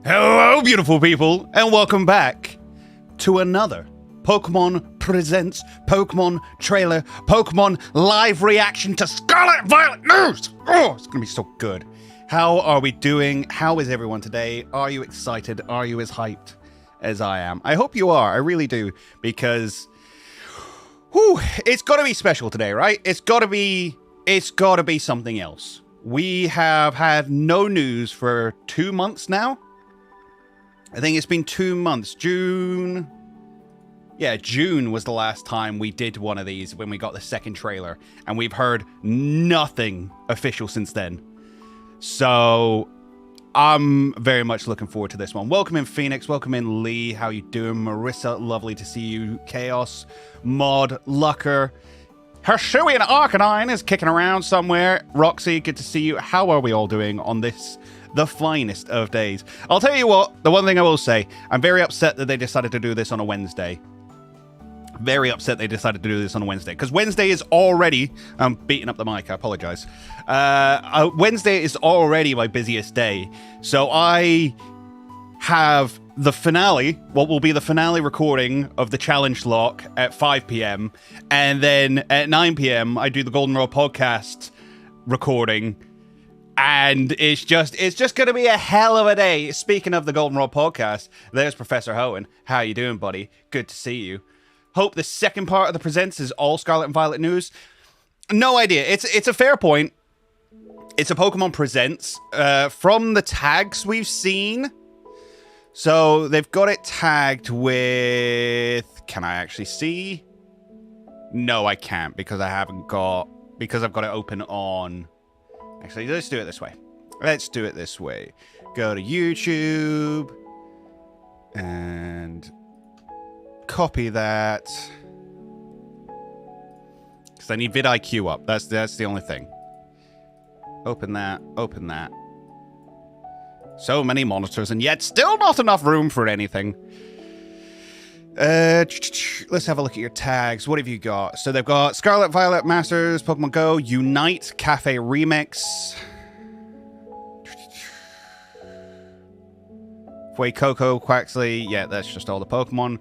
Hello, beautiful people, and welcome back to another Pokemon Presents Pokemon Trailer Pokemon Live Reaction to Scarlet and Violet News! Oh, it's gonna be so good. How are we doing? How is everyone today? Are you excited? Are you as hyped as I am? I hope you are. I really do, because it's gotta be special today, right? It's gotta be something else. We have had no news for 2 months now. I think it's been 2 months. June was the last time we did one of these when we got the second trailer. And we've heard nothing official since then. So I'm very much looking forward to this one. Welcome in Phoenix. Welcome in Lee. How you doing? Marissa, lovely to see you. Chaos, Mod, Lucker. Hershui and Arcanine is kicking around somewhere. Roxy, good to see you. How are we all doing on this, the finest of days? I'll tell you what, the one thing I will say, I'm very upset that they decided to do this on a Wednesday. Very upset they decided to do this on a Wednesday. Because Wednesday is already... I'm beating up the mic, I apologize. Wednesday is already my busiest day. So I have the finale, what will be the finale recording of the challenge lock at 5 p.m. And then at 9 p.m. I do the Goldenrod podcast recording. And it's just going to be a hell of a day. Speaking of the Goldenrod podcast, there's Professor Hoenn. How you doing, buddy? Good to see you. Hope the second part of the Presents is all Scarlet and Violet news. No idea. It's a fair point. It's a Pokemon Presents. From the tags we've seen... So they've got it tagged with... Can I actually see? No, I can't because I've got it open on... Actually, let's do it this way. Go to YouTube and copy that. Because I need vidIQ up. That's the only thing. Open that. So many monitors, and yet still not enough room for anything. Let's have a look at your tags. What have you got? So they've got Scarlet, Violet, Masters, Pokemon Go, Unite, Cafe Remix. Fuecoco, Quaxley. Yeah, that's just all the Pokemon.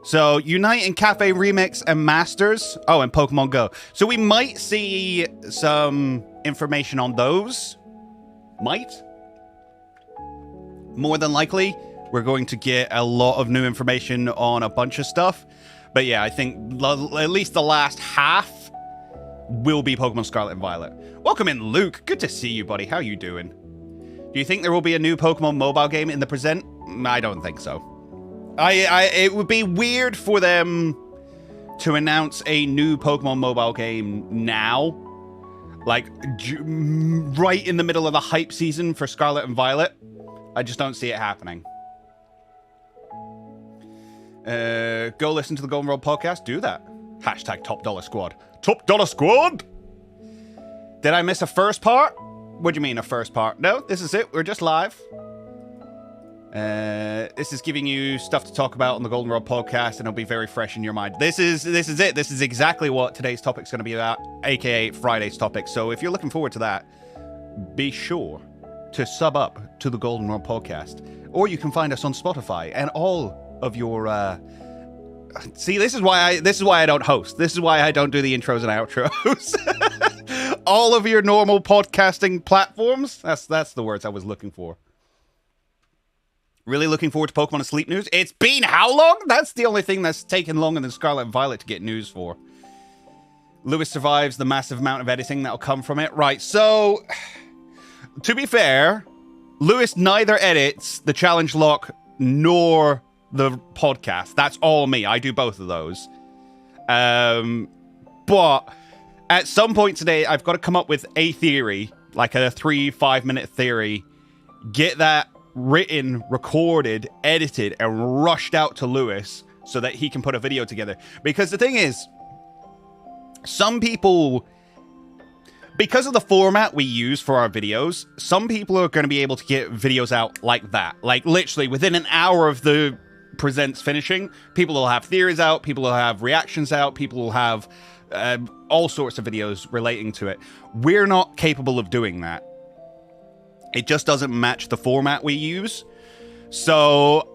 So Unite and Cafe Remix and Masters. Oh, and Pokemon Go. So we might see some information on those. Might. More than likely, we're going to get a lot of new information on a bunch of stuff. But yeah, I think at least the last half will be Pokemon Scarlet and Violet. Welcome in, Luke. Good to see you, buddy. How you doing? Do you think there will be a new Pokemon mobile game in the present? I don't think so. It would be weird for them to announce a new Pokemon mobile game now. Like, right in the middle of the hype season for Scarlet and Violet. I just don't see it happening. Go listen to the Goldenrod podcast. Do that. Hashtag Top Dollar Squad. Top Dollar Squad! Did I miss a first part? What do you mean a first part? No, this is it. We're just live. This is giving you stuff to talk about on the Goldenrod podcast, and it'll be very fresh in your mind. This is it. This is exactly what today's topic's going to be about, aka Friday's topic. So if you're looking forward to that, be sure to sub up to the Goldenrod podcast, or you can find us on Spotify and all of your see, this is why I don't host. This is why I don't do the intros and outros. All of your normal podcasting platforms. That's the words I was looking for. Really looking forward to Pokemon Asleep news. It's been how long? That's the only thing that's taken longer than Scarlet and Violet to get news for. Lewis survives the massive amount of editing that'll come from it. Right, so to be fair, Lewis neither edits the challenge lock nor the podcast. That's all me. I do both of those. But at some point today, I've got to come up with a theory, like a 3-5 minute theory, get that written, recorded, edited, and rushed out to Lewis so that he can put a video together. Because the thing is, some people... Because of the format we use for our videos, some people are going to be able to get videos out like that. Like, literally, within an hour of the Presents finishing, people will have theories out, people will have reactions out, people will have all sorts of videos relating to it. We're not capable of doing that. It just doesn't match the format we use. So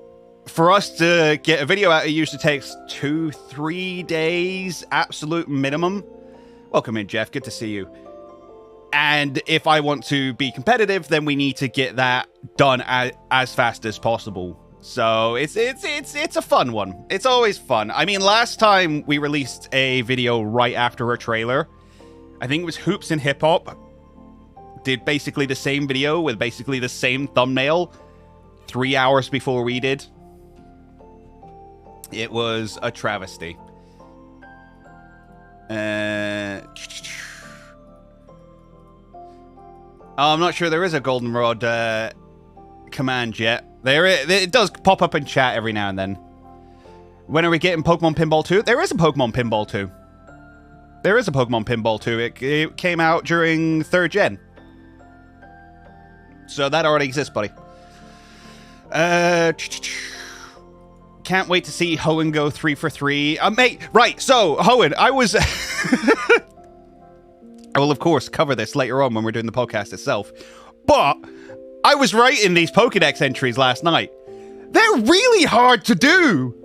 for us to get a video out, it usually takes 2-3 days, absolute minimum. Welcome in, Jeff. Good to see you. And if I want to be competitive, then we need to get that done as fast as possible. So it's a fun one. It's always fun. I mean, last time we released a video right after a trailer, I think it was Hoops and Hip Hop, did basically the same video with basically the same thumbnail 3 hours before we did. It was a travesty. I'm not sure there is a goldenrod command yet. It does pop up in chat every now and then. When are we getting Pokemon Pinball 2? There is a Pokemon Pinball 2. There is a Pokemon Pinball 2. It came out during 3rd gen. So that already exists, buddy. Can't wait to see Hoenn go 3 for 3. Mate, right, so, Hoenn, I was... I will, of course, cover this later on when we're doing the podcast itself. But I was writing these Pokédex entries last night. They're really hard to do.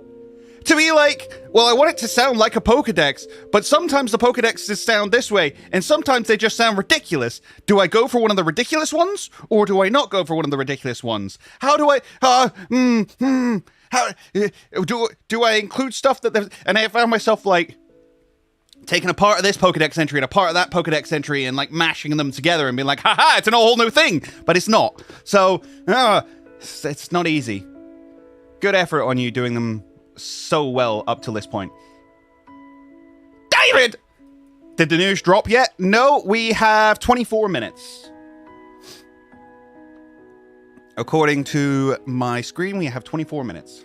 To be like, well, I want it to sound like a Pokédex, but sometimes the Pokédexes sound this way, and sometimes they just sound ridiculous. Do I go for one of the ridiculous ones, or do I not go for one of the ridiculous ones? How do I, how, do I include stuff that, and I found myself, like, taking a part of this Pokédex entry and a part of that Pokédex entry and, like, mashing them together and being like, haha, it's a whole new thing, but it's not. So, it's not easy. Good effort on you doing them so well up to this point. David! Did the news drop yet? No, we have 24 minutes. According to my screen, we have 24 minutes.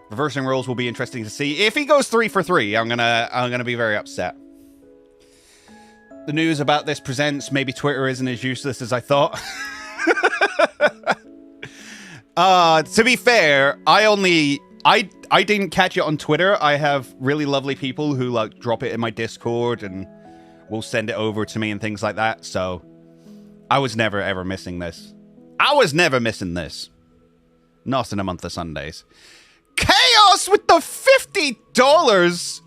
Reversing roles will be interesting to see. If he goes 3 for 3, I'm gonna be very upset. The news about this presents maybe Twitter isn't as useless as I thought. To be fair, I didn't catch it on Twitter. I have really lovely people who like drop it in my Discord and will send it over to me and things like that. So I was never ever missing this. I was never missing this. Not in a month of Sundays. Chaos with the $50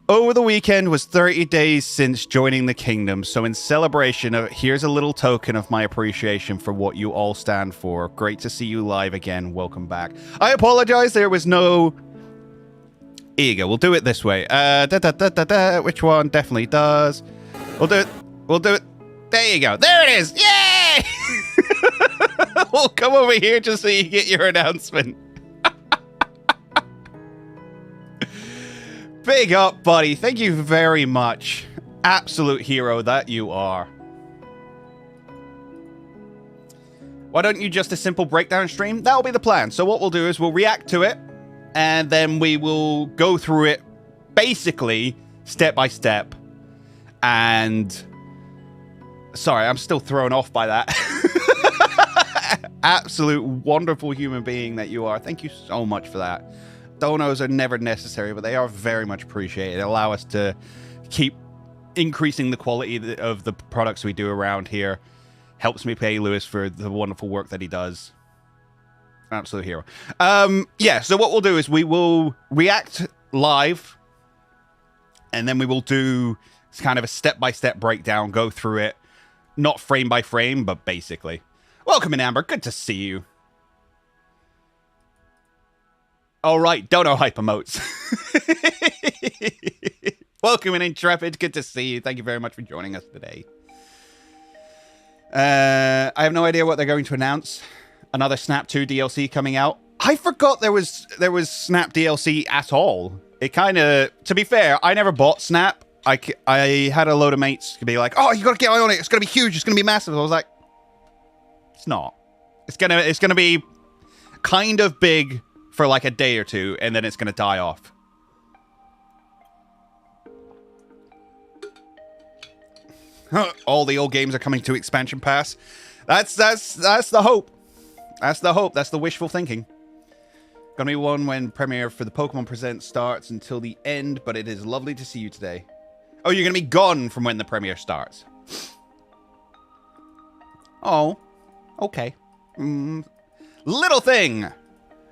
over the weekend was 30 days since joining the kingdom. So in celebration of, here's a little token of my appreciation for what you all stand for. Great to see you live again. Welcome back. I apologize. There was no... Here you go. We'll do it this way. Which one definitely does? We'll do it. We'll do it. There you go. There it is. Yay! We'll come over here just so you get your announcement. Big up, buddy. Thank you very much. Absolute hero that you are. Why don't you just a simple breakdown stream? That'll be the plan. So what we'll do is we'll react to it, and then we will go through it basically step by step. And... sorry, I'm still thrown off by that. Absolute wonderful human being that you are. Thank you so much for that. Donos are never necessary, but they are very much appreciated. They allow us to keep increasing the quality of the products we do around here. Helps me pay Lewis for the wonderful work that he does. Absolute hero. Yeah, so what we'll do is we will react live, and then we will do kind of a step-by-step breakdown, go through it, not frame by frame, but basically. Welcome in, Amber. Good to see you. All right, Dono hype emotes. Welcome in, Intrepid. Good to see you. Thank you very much for joining us today. I have no idea what they're going to announce. Another Snap 2 DLC coming out. I forgot there was Snap DLC at all. It kind of, to be fair, I never bought Snap. I had a load of mates be like, "Oh, you got to get on it. It's going to be huge. It's going to be massive." I was like, "It's not. It's gonna be kind of big for like a day or two, and then it's going to die off." All the old games are coming to expansion pass. That's the hope. That's the hope. That's the wishful thinking. Gonna be one when premiere for the Pokemon Presents starts until the end, but it is lovely to see you today. Oh, you're gonna be gone from when the premiere starts. Oh, okay. Little thing.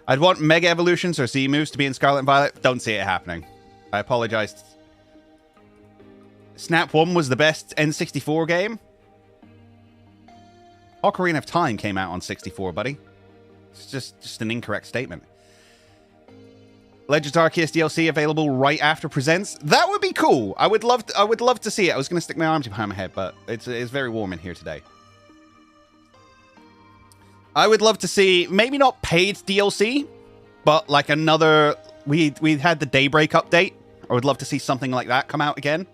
I'd want Mega Evolutions or Z-moves to be in Scarlet and Violet. Don't see it happening. I apologize. Snap 1 was the best N64 game. Ocarina of Time came out on 64, buddy. It's just an incorrect statement. Legends Arceus DLC available right after Presents. That would be cool. I would love to see it. I was going to stick my arms behind my head, but it's very warm in here today. I would love to see, maybe not paid DLC, but like another... We had the Daybreak update. I would love to see something like that come out again.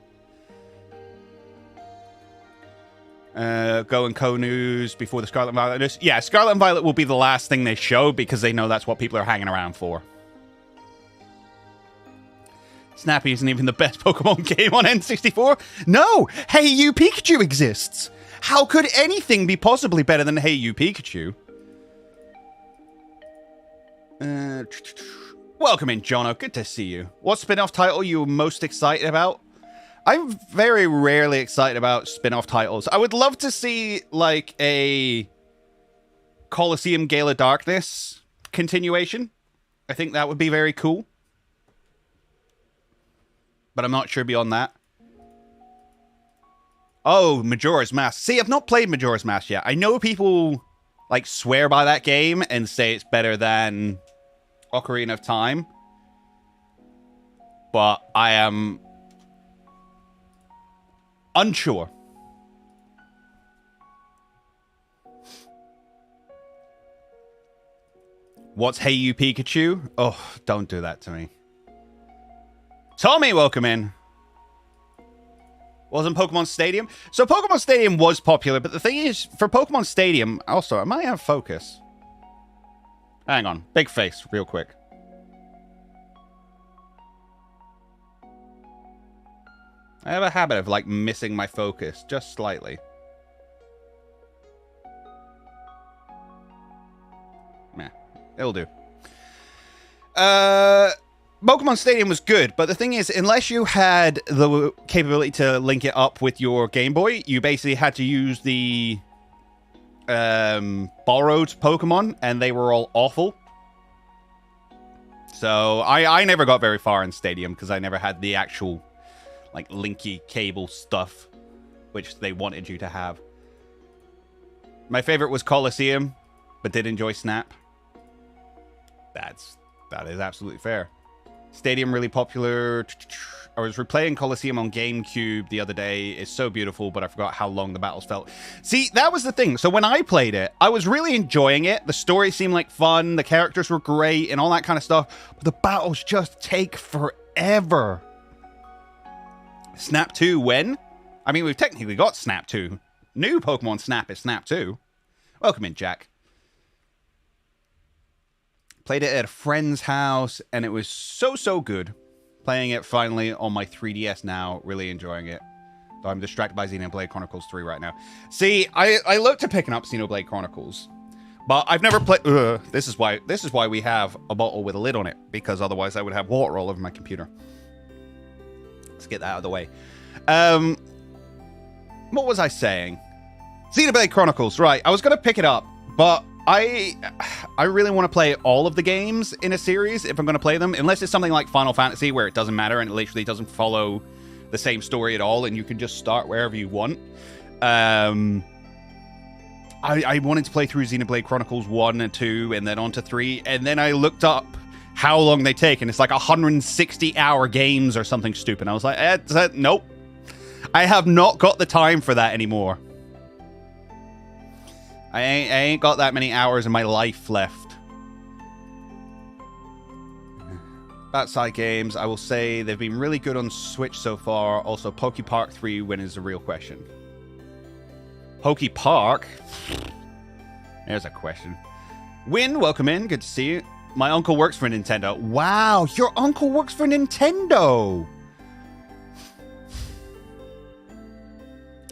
Go and Co news before the Scarlet and Violet news. Yeah, Scarlet and Violet will be the last thing they show because they know that's what people are hanging around for. Snappy isn't even the best Pokemon game on N64. No! Hey You Pikachu exists! How could anything be possibly better than Hey You Pikachu? Welcome in, Jono. Good to see you. What spin-off title you were most excited about? I'm very rarely excited about spin-off titles. I would love to see, like, a Colosseum Gale of Darkness continuation. I think that would be very cool. But I'm not sure beyond that. Oh, Majora's Mask. See, I've not played Majora's Mask yet. I know people, like, swear by that game and say it's better than Ocarina of Time. But I am unsure. What's Hey You Pikachu? Oh, don't do that to me. Tommy, welcome in. Wasn't Pokemon Stadium? So Pokemon Stadium was popular, but the thing is, for Pokemon Stadium, also, I might have focus. Hang on. Big face, real quick. I have a habit of, like, missing my focus, just slightly. Meh. It'll do. Pokemon Stadium was good, but the thing is, unless you had the capability to link it up with your Game Boy, you basically had to use the borrowed Pokemon, and they were all awful. So I never got very far in Stadium because I never had the actual, like, linky cable stuff, which they wanted you to have. My favorite was Colosseum, but did enjoy Snap. That is absolutely fair. Stadium really popular. I was replaying Colosseum on GameCube the other day. It's so beautiful, but I forgot how long the battles felt. See, that was the thing. So when I played it, I was really enjoying it. The story seemed like fun. The characters were great and all that kind of stuff. But the battles just take forever. Snap 2 when? I mean, we've technically got Snap 2. New Pokemon Snap is Snap 2. Welcome in, Jack. Played it at a friend's house, and it was so good. Playing it finally on my 3DS now, really enjoying it. Though I'm distracted by Xenoblade Chronicles 3 right now. See, I looked at picking up Xenoblade Chronicles, but I've never played... This is why we have a bottle with a lid on it, because otherwise I would have water all over my computer. Let's get that out of the way. What was I saying? Xenoblade Chronicles, right. I was going to pick it up, but I really want to play all of the games in a series if I'm going to play them, unless it's something like Final Fantasy where it doesn't matter and it literally doesn't follow the same story at all and you can just start wherever you want. I wanted to play through Xenoblade Chronicles 1 and 2 and then on to 3, and then I looked up how long they take, and it's like 160-hour games or something stupid. I was like, nope. I have not got the time for that anymore. I ain't got that many hours in my life left. About side games, I will say they've been really good on Switch so far. Also, Poke Park 3, when is the real question? Poke Park? There's a question. Win, welcome in. Good to see you. My uncle works for Nintendo. Wow, your uncle works for Nintendo!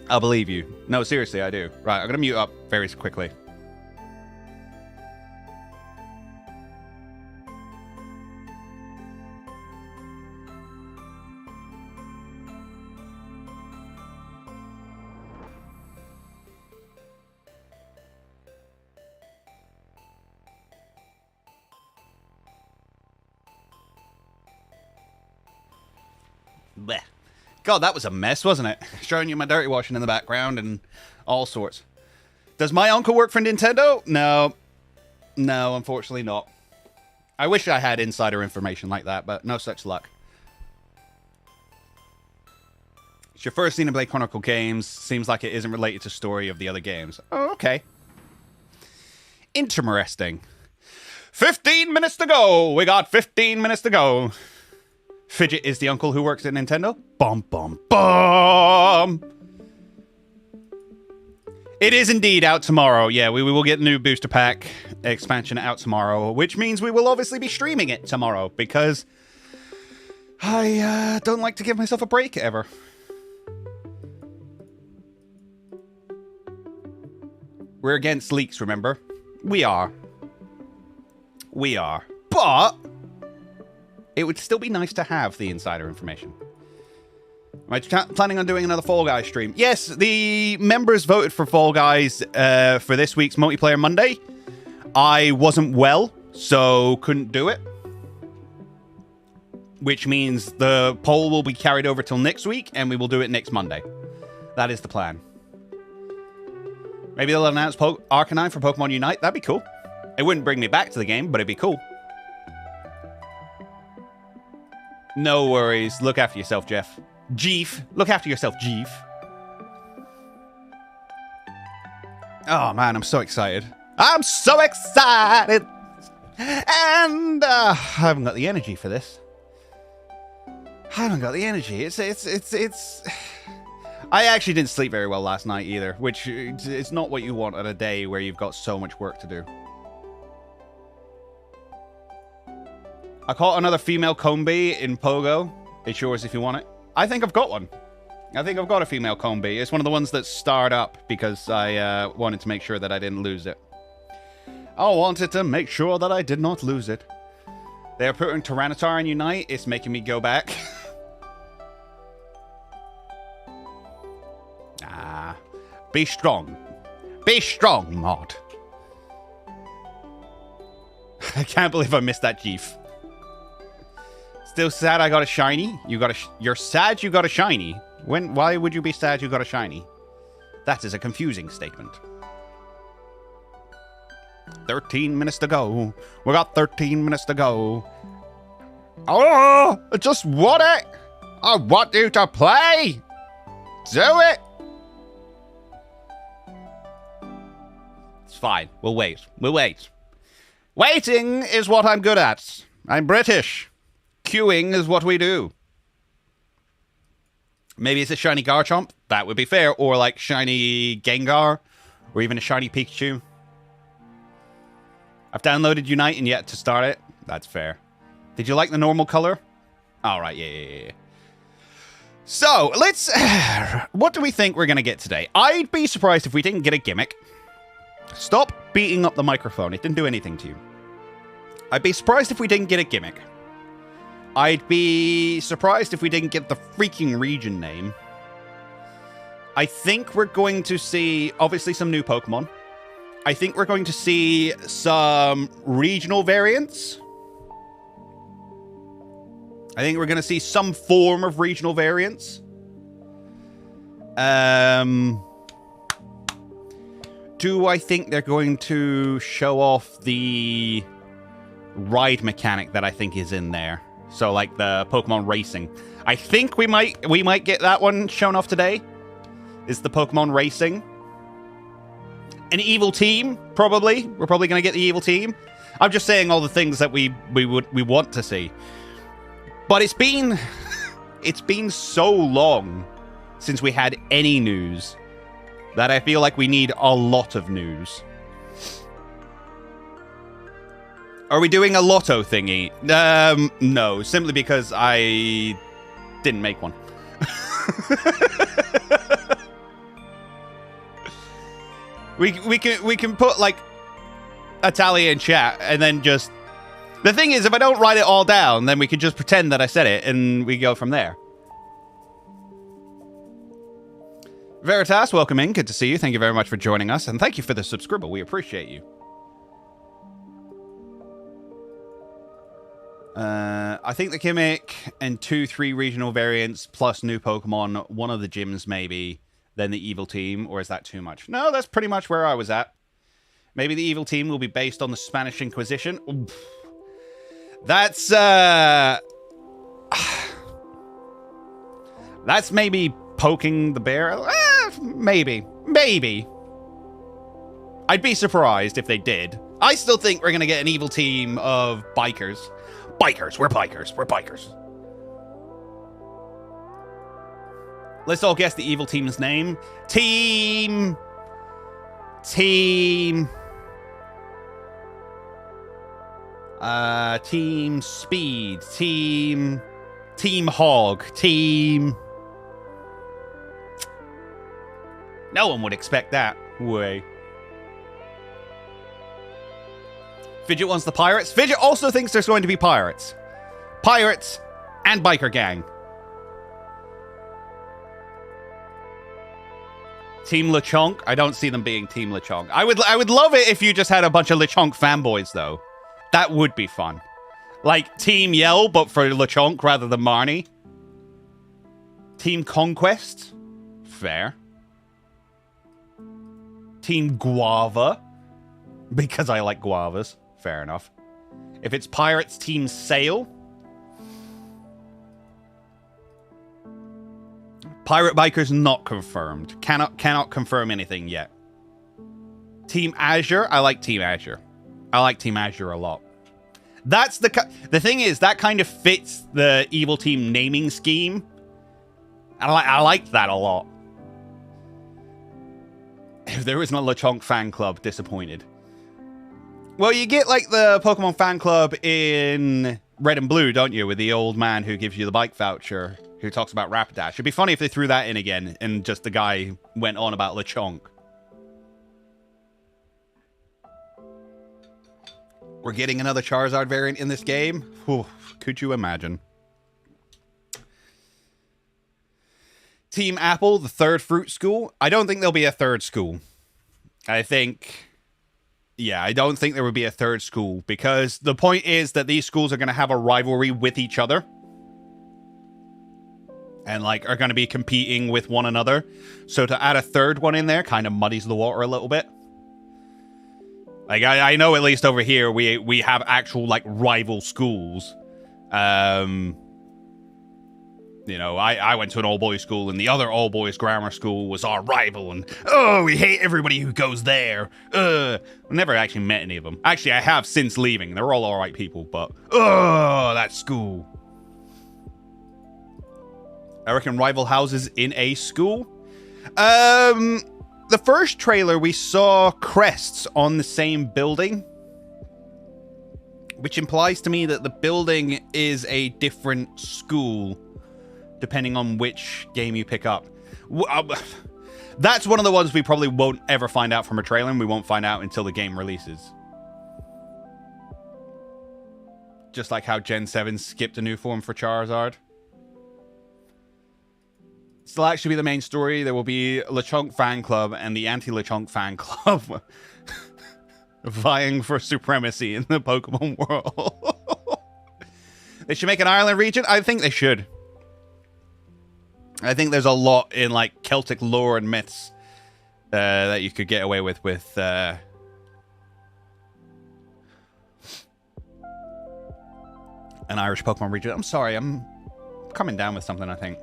I'll believe you. No, seriously, I do. Right, I'm going to mute up very quickly. Blech. God, that was a mess, wasn't it? Showing you my dirty washing in the background and all sorts. Does my uncle work for Nintendo? No. No, unfortunately not. I wish I had insider information like that, but no such luck. It's your first Xenoblade Chronicle games. Seems like it isn't related to story of the other games. Oh, okay. Interesting. 15 minutes to go. We got 15 minutes to go. Fidget is the uncle who works at Nintendo. Bum, bum, bum. It is indeed out tomorrow. Yeah, we will get new booster pack expansion out tomorrow, which means we will obviously be streaming it tomorrow because I don't like to give myself a break ever. We're against leaks, remember? We are. We are. But it would still be nice to have the insider information. Am I planning on doing another Fall Guys stream? Yes, the members voted for Fall Guys for this week's Multiplayer Monday. I wasn't well, so couldn't do it. Which means the poll will be carried over till next week, and we will do it next Monday. That is the plan. Maybe they'll announce Arcanine for Pokemon Unite. That'd be cool. It wouldn't bring me back to the game, but it'd be cool. No worries. Look after yourself, Jeff. Jeef. Look after yourself, Jeef. Oh, man, I'm so excited. I'm so excited! And I haven't got the energy for this. I haven't got the energy. It's... I actually didn't sleep very well last night either, which is not what you want on a day where you've got so much work to do. I caught another female Combi in Pogo. It's yours if you want it. I think I've got one. I think I've got a female Combi. It's one of the ones that starred up because I wanted to make sure that I didn't lose it. I wanted to make sure that I did not lose it. They're putting Tyranitar in Unite. It's making me go back. Be strong. Be strong, Mod. I can't believe I missed that Jeef. Still sad I got a shiny? You're sad you got a shiny? Why would you be sad you got a shiny? That is a confusing statement. 13 minutes to go. We got 13 minutes to go. Oh, I just want it. I want you to play. Do it. It's fine. We'll wait. We'll wait. Waiting is what I'm good at. I'm British. Queuing is what we do. Maybe it's a shiny Garchomp. That would be fair. Or like shiny Gengar. Or even a shiny Pikachu. I've downloaded Unite and yet to start it. That's fair. Did you like the normal color? Alright, yeah. So, let's... what do we think we're going to get today? I'd be surprised if we didn't get a Gimmick. Stop beating up the microphone. It didn't do anything to you. I'd be surprised if we didn't get a Gimmick. I'd be surprised if we didn't get the freaking region name. I think we're going to see, obviously, some new Pokemon. I think we're going to see some regional variants. I think we're going to see some form of regional variants. Do I think they're going to show off the ride mechanic that I think is in there? So, like the Pokemon Racing. I think we might get that one shown off today. Is the Pokemon Racing. An evil team, probably. We're probably going to get the evil team. I'm just saying all the things that we want to see. But it's been so long since we had any news that I feel like we need a lot of news. Are we doing a lotto thingy? No, simply because I didn't make one. We can put like a tally in chat and then just... The thing is, if I don't write it all down, then we can just pretend that I said it and we go from there. Veritas, welcome in. Good to see you. Thank you very much for joining us. And thank you for the subscriber. We appreciate you. I think the Gimmick and 2-3 regional variants plus new Pokemon, one of the gyms maybe, then the evil team, or is that too much? No, that's pretty much where I was at. Maybe the evil team will be based on the Spanish Inquisition. Oof. That's maybe poking the bear. Maybe. I'd be surprised if they did. I still think we're going to get an evil team of bikers. We're bikers. Let's all guess the evil team's name. Team Speed. Team Hog. No one would expect that. Way. Fidget wants the pirates. Fidget also thinks there's going to be pirates. Pirates and biker gang. Team Lechonk. I don't see them being Team Lechonk. I would love it if you just had a bunch of Lechonk fanboys, though. That would be fun. Like Team Yell, but for Lechonk rather than Marnie. Team Conquest. Fair. Team Guava. Because I like guavas. Fair enough. If it's Pirates, Team Sail. Pirate Bikers not confirmed. Cannot confirm anything yet. Team Azure. I like Team Azure. I like Team Azure a lot. That's the thing is, that kind of fits the evil team naming scheme. I like that a lot. If there isn't a Lechonk fan club, disappointed. Well, you get like the Pokemon fan club in Red and Blue, don't you? With the old man who gives you the bike voucher, who talks about Rapidash. It'd be funny if they threw that in again and just the guy went on about Lechonk. We're getting another Charizard variant in this game? Whew, could you imagine? Team Apple, the third fruit school. I don't think there'll be a third school. I think... Yeah, I don't think there would be a third school, because the point is that these schools are going to have a rivalry with each other. And, like, are going to be competing with one another. So to add a third one in there kind of muddies the water a little bit. Like, I know at least over here we have actual, like, rival schools. You know, I went to an all-boys school, and the other all-boys grammar school was our rival, and, oh, we hate everybody who goes there. I never actually met any of them. Actually, I have since leaving. They're all alright people, but, that school. I reckon rival houses in a school. The first trailer, we saw crests on the same building, which implies to me that the building is a different school, depending on which game you pick up. That's one of the ones we probably won't ever find out from a trailer, and we won't find out until the game releases. Just like how Gen 7 skipped a new form for Charizard. This will actually be the main story. There will be Lechonk fan club and the anti-Lechonk fan club vying for supremacy in the Pokemon world. They should make an Ireland region? I think they should. I think there's a lot in, like, Celtic lore and myths that you could get away with an Irish Pokemon region. I'm sorry, I'm coming down with something, I think.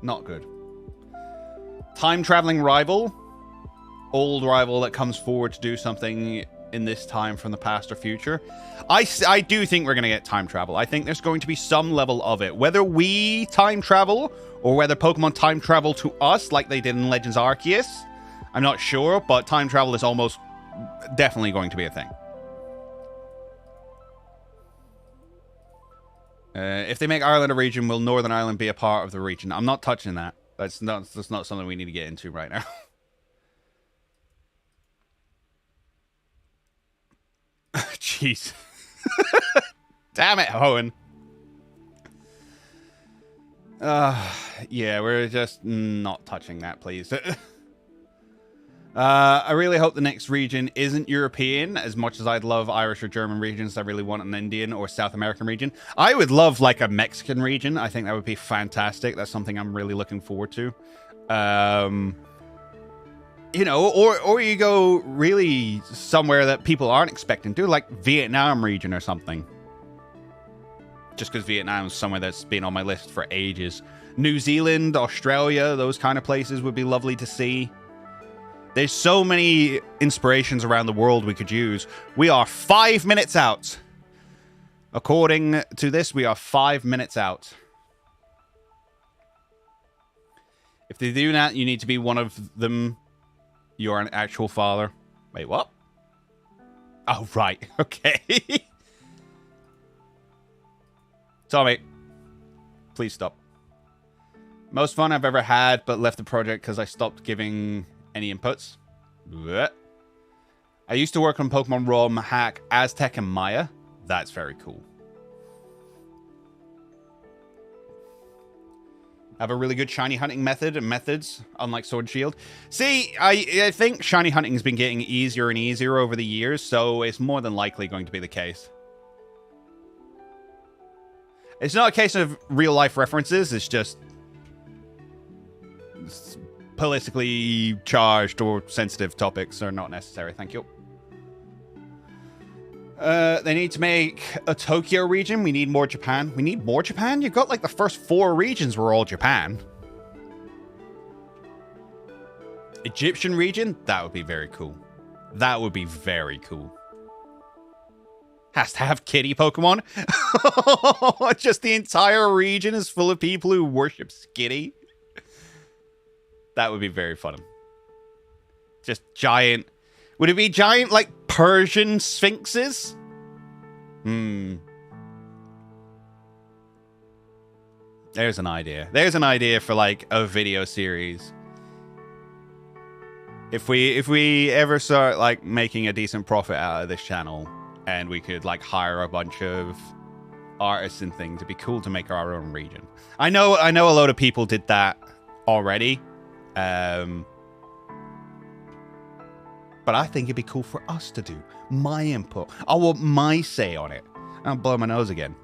Not good. Time-traveling rival. Old rival that comes forward to do something in this time from the past or future. I do think we're going to get time travel. I think there's going to be some level of it. Whether we time travel or whether Pokemon time travel to us like they did in Legends Arceus, I'm not sure, but time travel is almost definitely going to be a thing. If they make Ireland a region, will Northern Ireland be a part of the region? I'm not touching that. That's not something we need to get into right now. Jeez. Damn it, Hoenn. Yeah, we're just not touching that, please. I really hope the next region isn't European, as much as I'd love Irish or German regions. I really want an Indian or South American region. I would love like a Mexican region. I think that would be fantastic. That's something I'm really looking forward to. You know, or you go really somewhere that people aren't expecting to, like Vietnam region or something. Just because Vietnam is somewhere that's been on my list for ages. New Zealand, Australia, those kind of places would be lovely to see. There's so many inspirations around the world we could use. We are 5 minutes out. According to this, we are 5 minutes out. If they do that, you need to be one of them. You're an actual father. Wait, what? Oh, right. Okay. Tommy, please stop. Most fun I've ever had, but left the project because I stopped giving any inputs. Blech. I used to work on Pokemon ROM, Hack, Aztec, and Maya. That's very cool. I have a really good shiny hunting method and methods, unlike Sword and Shield. See, I think shiny hunting has been getting easier and easier over the years, so it's more than likely going to be the case. It's not a case of real-life references, it's just politically charged or sensitive topics are not necessary. Thank you. They need to make a Tokyo region. We need more Japan. We need more Japan? You've got like the first 4 regions were all Japan. Egyptian region? That would be very cool. That would be very cool. Has to have kitty Pokemon. Just the entire region is full of people who worship Skitty. That would be very fun. Just giant. Would it be giant, like, Persian sphinxes? There's an idea. There's an idea for, like, a video series. If we ever start, like, making a decent profit out of this channel, and we could, like, hire a bunch of artists and things, it'd be cool to make our own region. I know a lot of people did that already. But I think it'd be cool for us to do. My input. I want my say on it. I'll blow my nose again.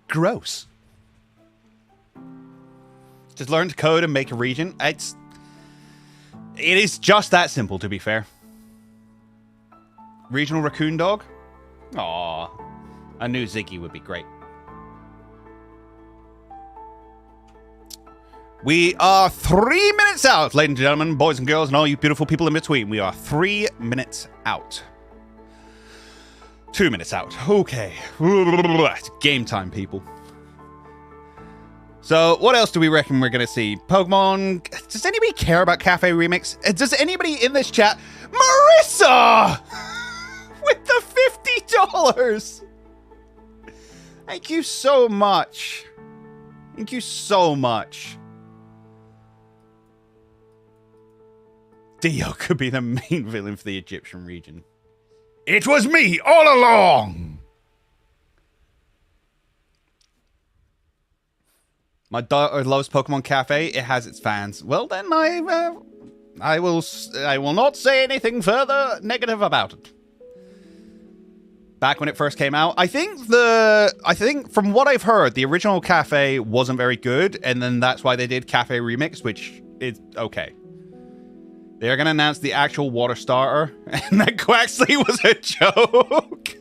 Gross. Just learn to code and make a region. It is just that simple, to be fair. Regional raccoon dog? Aw. I knew Ziggy would be great. We are 3 minutes out, ladies and gentlemen, boys and girls, and all you beautiful people in between. We are 3 minutes out. 2 minutes out. Okay. It's game time, people. So, what else do we reckon we're going to see? Pokemon... Does anybody care about Cafe Remix? Does anybody in this chat... Marissa! With the $50! Thank you so much. Thank you so much. Dio could be the main villain for the Egyptian region. It was me all along! My daughter loves Pokemon Cafe. It has its fans. Well, then I will not say anything further negative about it. Back when it first came out, I think from what I've heard, the original Cafe wasn't very good, and then that's why they did Cafe Remix, which is okay. They're gonna announce the actual water starter, and that Quaxley was a joke.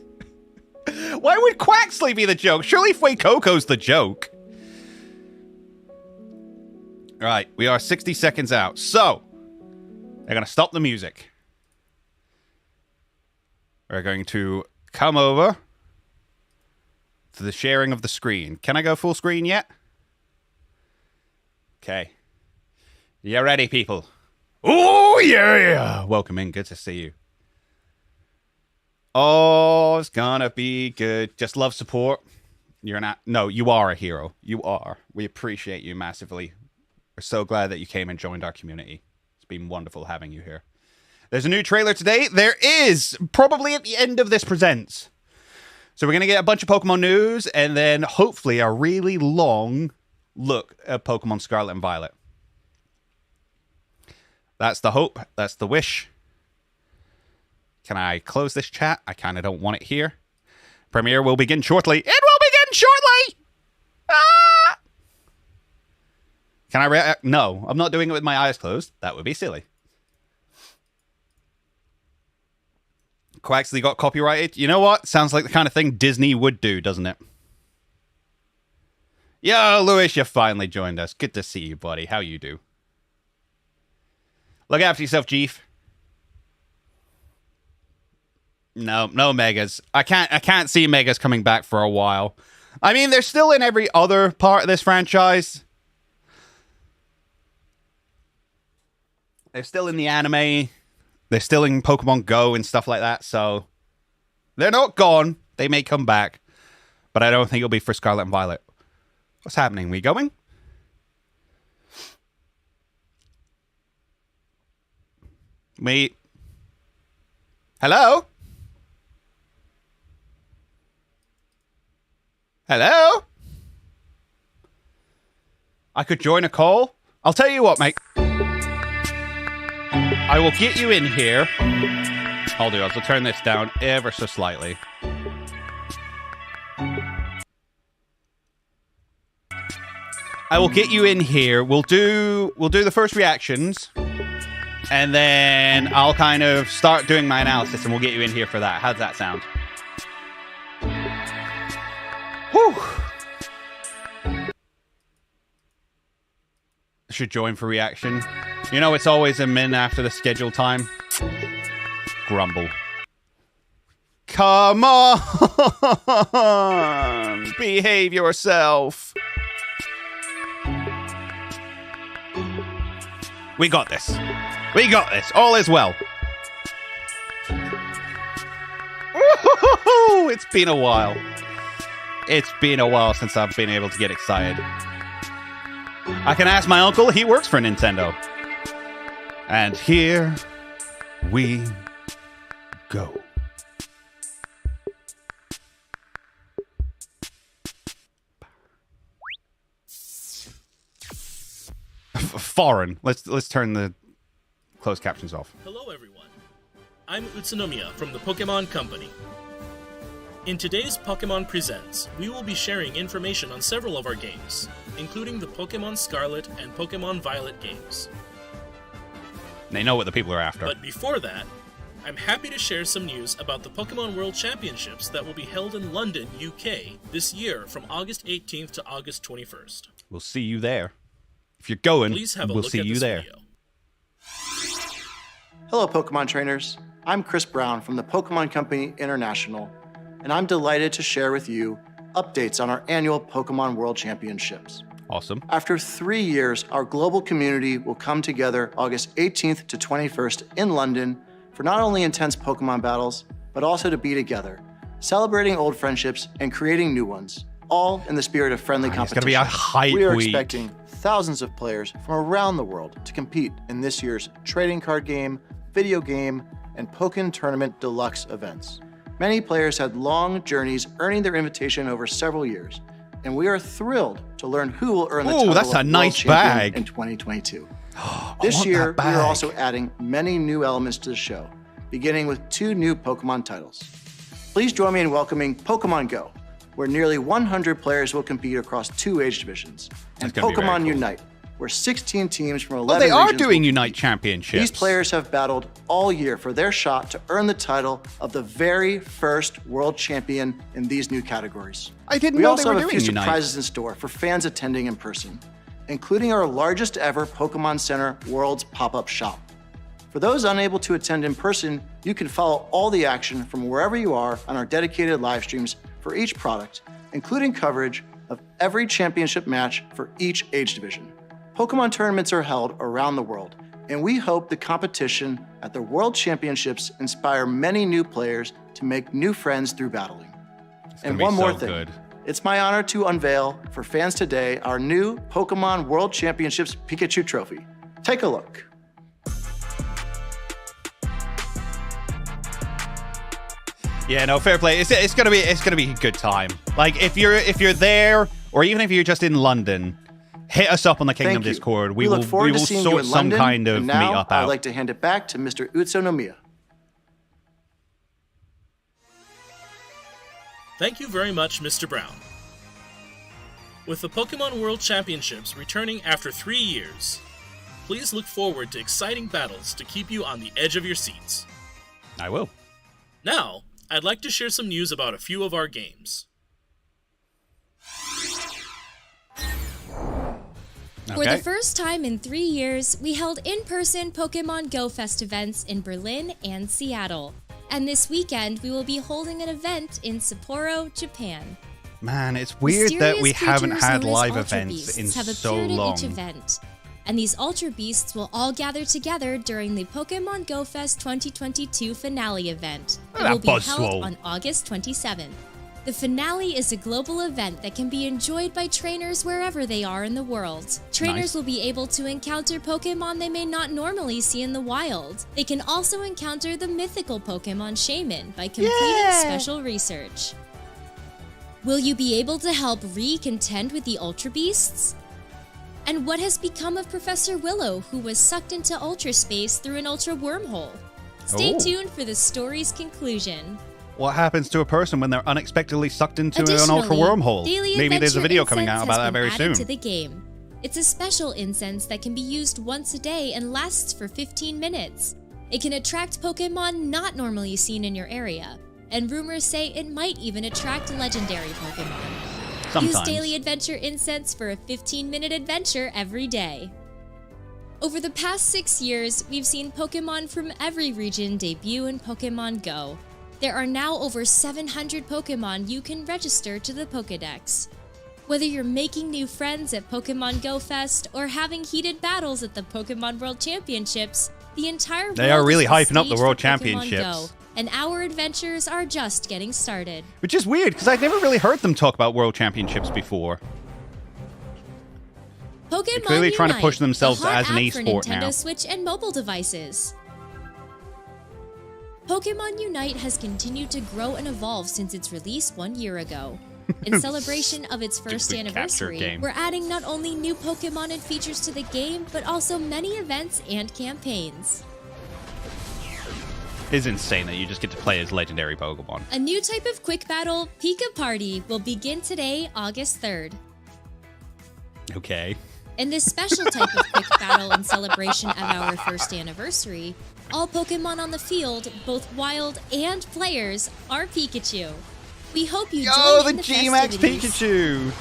Why would Quaxley be the joke? Surely Fuecoco's the joke. All right, we are 60 seconds out. So, they're going to stop the music. We're going to come over to the sharing of the screen. Can I go full screen yet? Okay. You ready, people? Oh, yeah! Welcome in. Good to see you. Oh, it's gonna be good. Just love support. No, you are a hero. You are. We appreciate you massively. We're so glad that you came and joined our community. It's been wonderful having you here. There's a new trailer today. There is, probably at the end of this presents. So we're going to get a bunch of Pokemon news and then hopefully a really long look at Pokemon Scarlet and Violet. That's the hope. That's the wish. Can I close this chat? I kind of don't want it here. Premiere will begin shortly. It will begin shortly! Ah! Can I react? No, I'm not doing it with my eyes closed. That would be silly. Quaxley got copyrighted. You know what? Sounds like the kind of thing Disney would do, doesn't it? Yo, Lewis, you finally joined us. Good to see you, buddy. How you do? Look after yourself, Chief. No Megas. I can't see Megas coming back for a while. I mean, they're still in every other part of this franchise. They're still in the anime. They're still in Pokemon Go and stuff like that, so they're not gone. They may come back, but I don't think it'll be for Scarlet and Violet. What's happening? We going? Hello? Hello? I could join a call? I'll tell you what, mate. I will get you in here. I'll do. I'll turn this down ever so slightly. I will get you in here. We'll do the first reactions, and then I'll kind of start doing my analysis, and we'll get you in here for that. How's that sound? Whew. Should join for reaction. You know, it's always a min after the schedule time. Grumble. Come on! Behave yourself. We got this. We got this. All is well. Woo-hoo-hoo-hoo! It's been a while. It's been a while since I've been able to get excited. I can ask my uncle. He works for Nintendo. And here we go. Foreign. Let's turn the closed captions off. Hello everyone. I'm Utsunomiya from the Pokemon Company. In today's Pokemon Presents, we will be sharing information on several of our games, including the Pokemon Scarlet and Pokemon Violet games. They know what the people are after. But before that, I'm happy to share some news about the Pokemon World Championships that will be held in London, UK, this year from August 18th to August 21st. We'll see you there. If you're going, Please have a we'll look see at you this there. video. Hello, Pokemon trainers. I'm Chris Brown from the Pokemon Company International, and I'm delighted to share with you updates on our annual Pokemon World Championships. Awesome. After 3 years, our global community will come together August 18th to 21st in London for not only intense Pokemon battles, but also to be together, celebrating old friendships and creating new ones, all in the spirit of friendly competition. It's going to be a hype We are week. expecting thousands of players from around the world to compete in this year's trading card game, video game, and Pokken Tournament Deluxe events. Many players had long journeys earning their invitation over several years, and we are thrilled to learn who will earn the title that's a of nice World Champion bag. in 2022. I This want year, that bag. we are also adding many new elements to the show, beginning with 2 new Pokemon titles. Please join me in welcoming Pokemon Go, where nearly 100 players will compete across 2 age divisions, and That's gonna be very Pokemon cool. Unite, where 16 teams from 11 Oh, they are regions doing will Unite compete. Championships. These players have battled all year for their shot to earn the title of the very first world champion in these new categories. I didn't We know also they were have a doing few Unite. surprises in store for fans attending in person, including our largest ever Pokemon Center Worlds pop-up shop. For those unable to attend in person, you can follow all the action from wherever you are on our dedicated live streams for each product, including coverage of every championship match for each age division. Pokemon tournaments are held around the world, and we hope the competition at the World Championships inspire many new players to make new friends through battling. It's And gonna be one more so thing, good. it's my honor to unveil for fans today our new Pokemon World Championships Pikachu Trophy. Take a look. Yeah, no, fair play. It's gonna be a good time. Like if you're there, or even if you're just in London, hit us up on the Kingdom Discord. We look forward will to seeing sort you in some London, kind of and now meetup I'd out. like to hand it back to Mr. Utsunomiya. Thank you very much, Mr. Brown. With the Pokemon World Championships returning after 3 years, please look forward to exciting battles to keep you on the edge of your seats. I will. Now, I'd like to share some news about a few of our games. For the first time in 3 years, we held in-person Pokemon Go Fest events in Berlin and Seattle. And this weekend, we will be holding an event in Sapporo, Japan. Man, it's weird that we haven't had live events in have so appeared long. At each event. And these Ultra Beasts will all gather together during the Pokemon Go Fest 2022 finale event. It will be held on August 27th. The finale is a global event that can be enjoyed by trainers wherever they are in the world. Trainers will be able to encounter Pokemon they may not normally see in the wild. They can also encounter the mythical Pokemon Shaman by completing special research. Will you be able to help Ree contend with the Ultra Beasts? And what has become of Professor Willow, who was sucked into Ultra Space through an Ultra Wormhole? Stay tuned for the story's conclusion. What happens to a person when they're unexpectedly sucked into an Ultra Wormhole? Maybe there's a video coming out about that very soon. To the game. It's a special incense that can be used once a day and lasts for 15 minutes. It can attract Pokemon not normally seen in your area, and rumors say it might even attract legendary Pokemon. Sometimes. Use Daily Adventure Incense for a 15-minute adventure every day. Over the past 6 years, we've seen Pokemon from every region debut in Pokemon Go. There are now over 700 Pokemon you can register to the Pokédex. Whether you're making new friends at Pokemon Go Fest or having heated battles at the Pokemon World Championships, the entire world They are really is hyping up the stage World for Pokemon Championships. Go, and our adventures are just getting started. Which is weird, because I've never really heard them talk about World Championships before. Pokemon They're clearly trying to push Unite, themselves the hot as an app for esport Nintendo now. Switch and mobile devices. Pokemon Unite has continued to grow and evolve since its release 1 year ago. In celebration of its first Stupid capture anniversary, game. we're adding not only new Pokemon and features to the game, but also many events and campaigns. It's insane that you just get to play as legendary Pokemon. A new type of quick battle, Pika Party, will begin today, August 3rd. Okay. In this special type of quick battle in celebration of our first anniversary, all Pokemon on the field, both wild and players, are Pikachu. We hope you join in the G-Max festivities. Pikachu!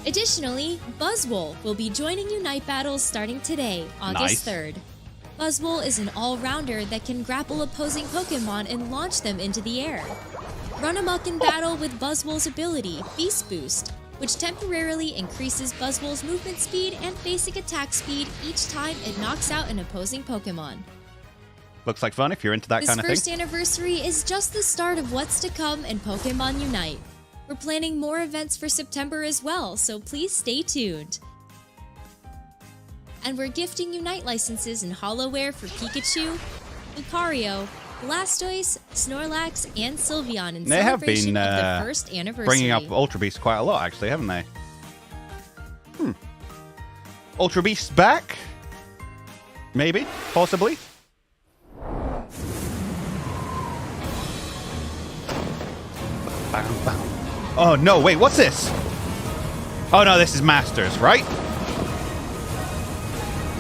Additionally, Buzzwole will be joining Unite battles starting today, August 3rd. Buzzwole is an all-rounder that can grapple opposing Pokemon and launch them into the air. Run amok in battle with Buzzwole's ability, Beast Boost, which temporarily increases Buzzwole's movement speed and basic attack speed each time it knocks out an opposing Pokemon. Looks like fun if you're into that This kind of thing. first anniversary is just the start of what's to come in Pokemon Unite. We're planning more events for September as well, so please stay tuned. And we're gifting Unite licenses in Hollowware for Pikachu, Lucario, Blastoise, Snorlax, and Sylveon in They have celebration been of the first anniversary. bringing up Ultra Beasts quite a lot, actually, haven't they? Ultra Beasts back? Maybe, possibly. Oh no, wait, what's this? Oh no, this is Masters, right?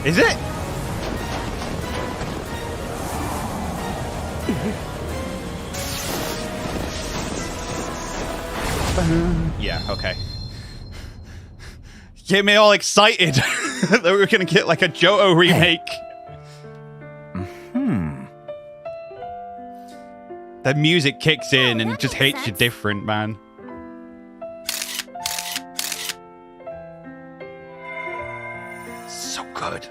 Is it? Yeah, okay. Get me all excited that we were gonna get like a Johto remake. The music kicks in and it just hits you different, man. So good.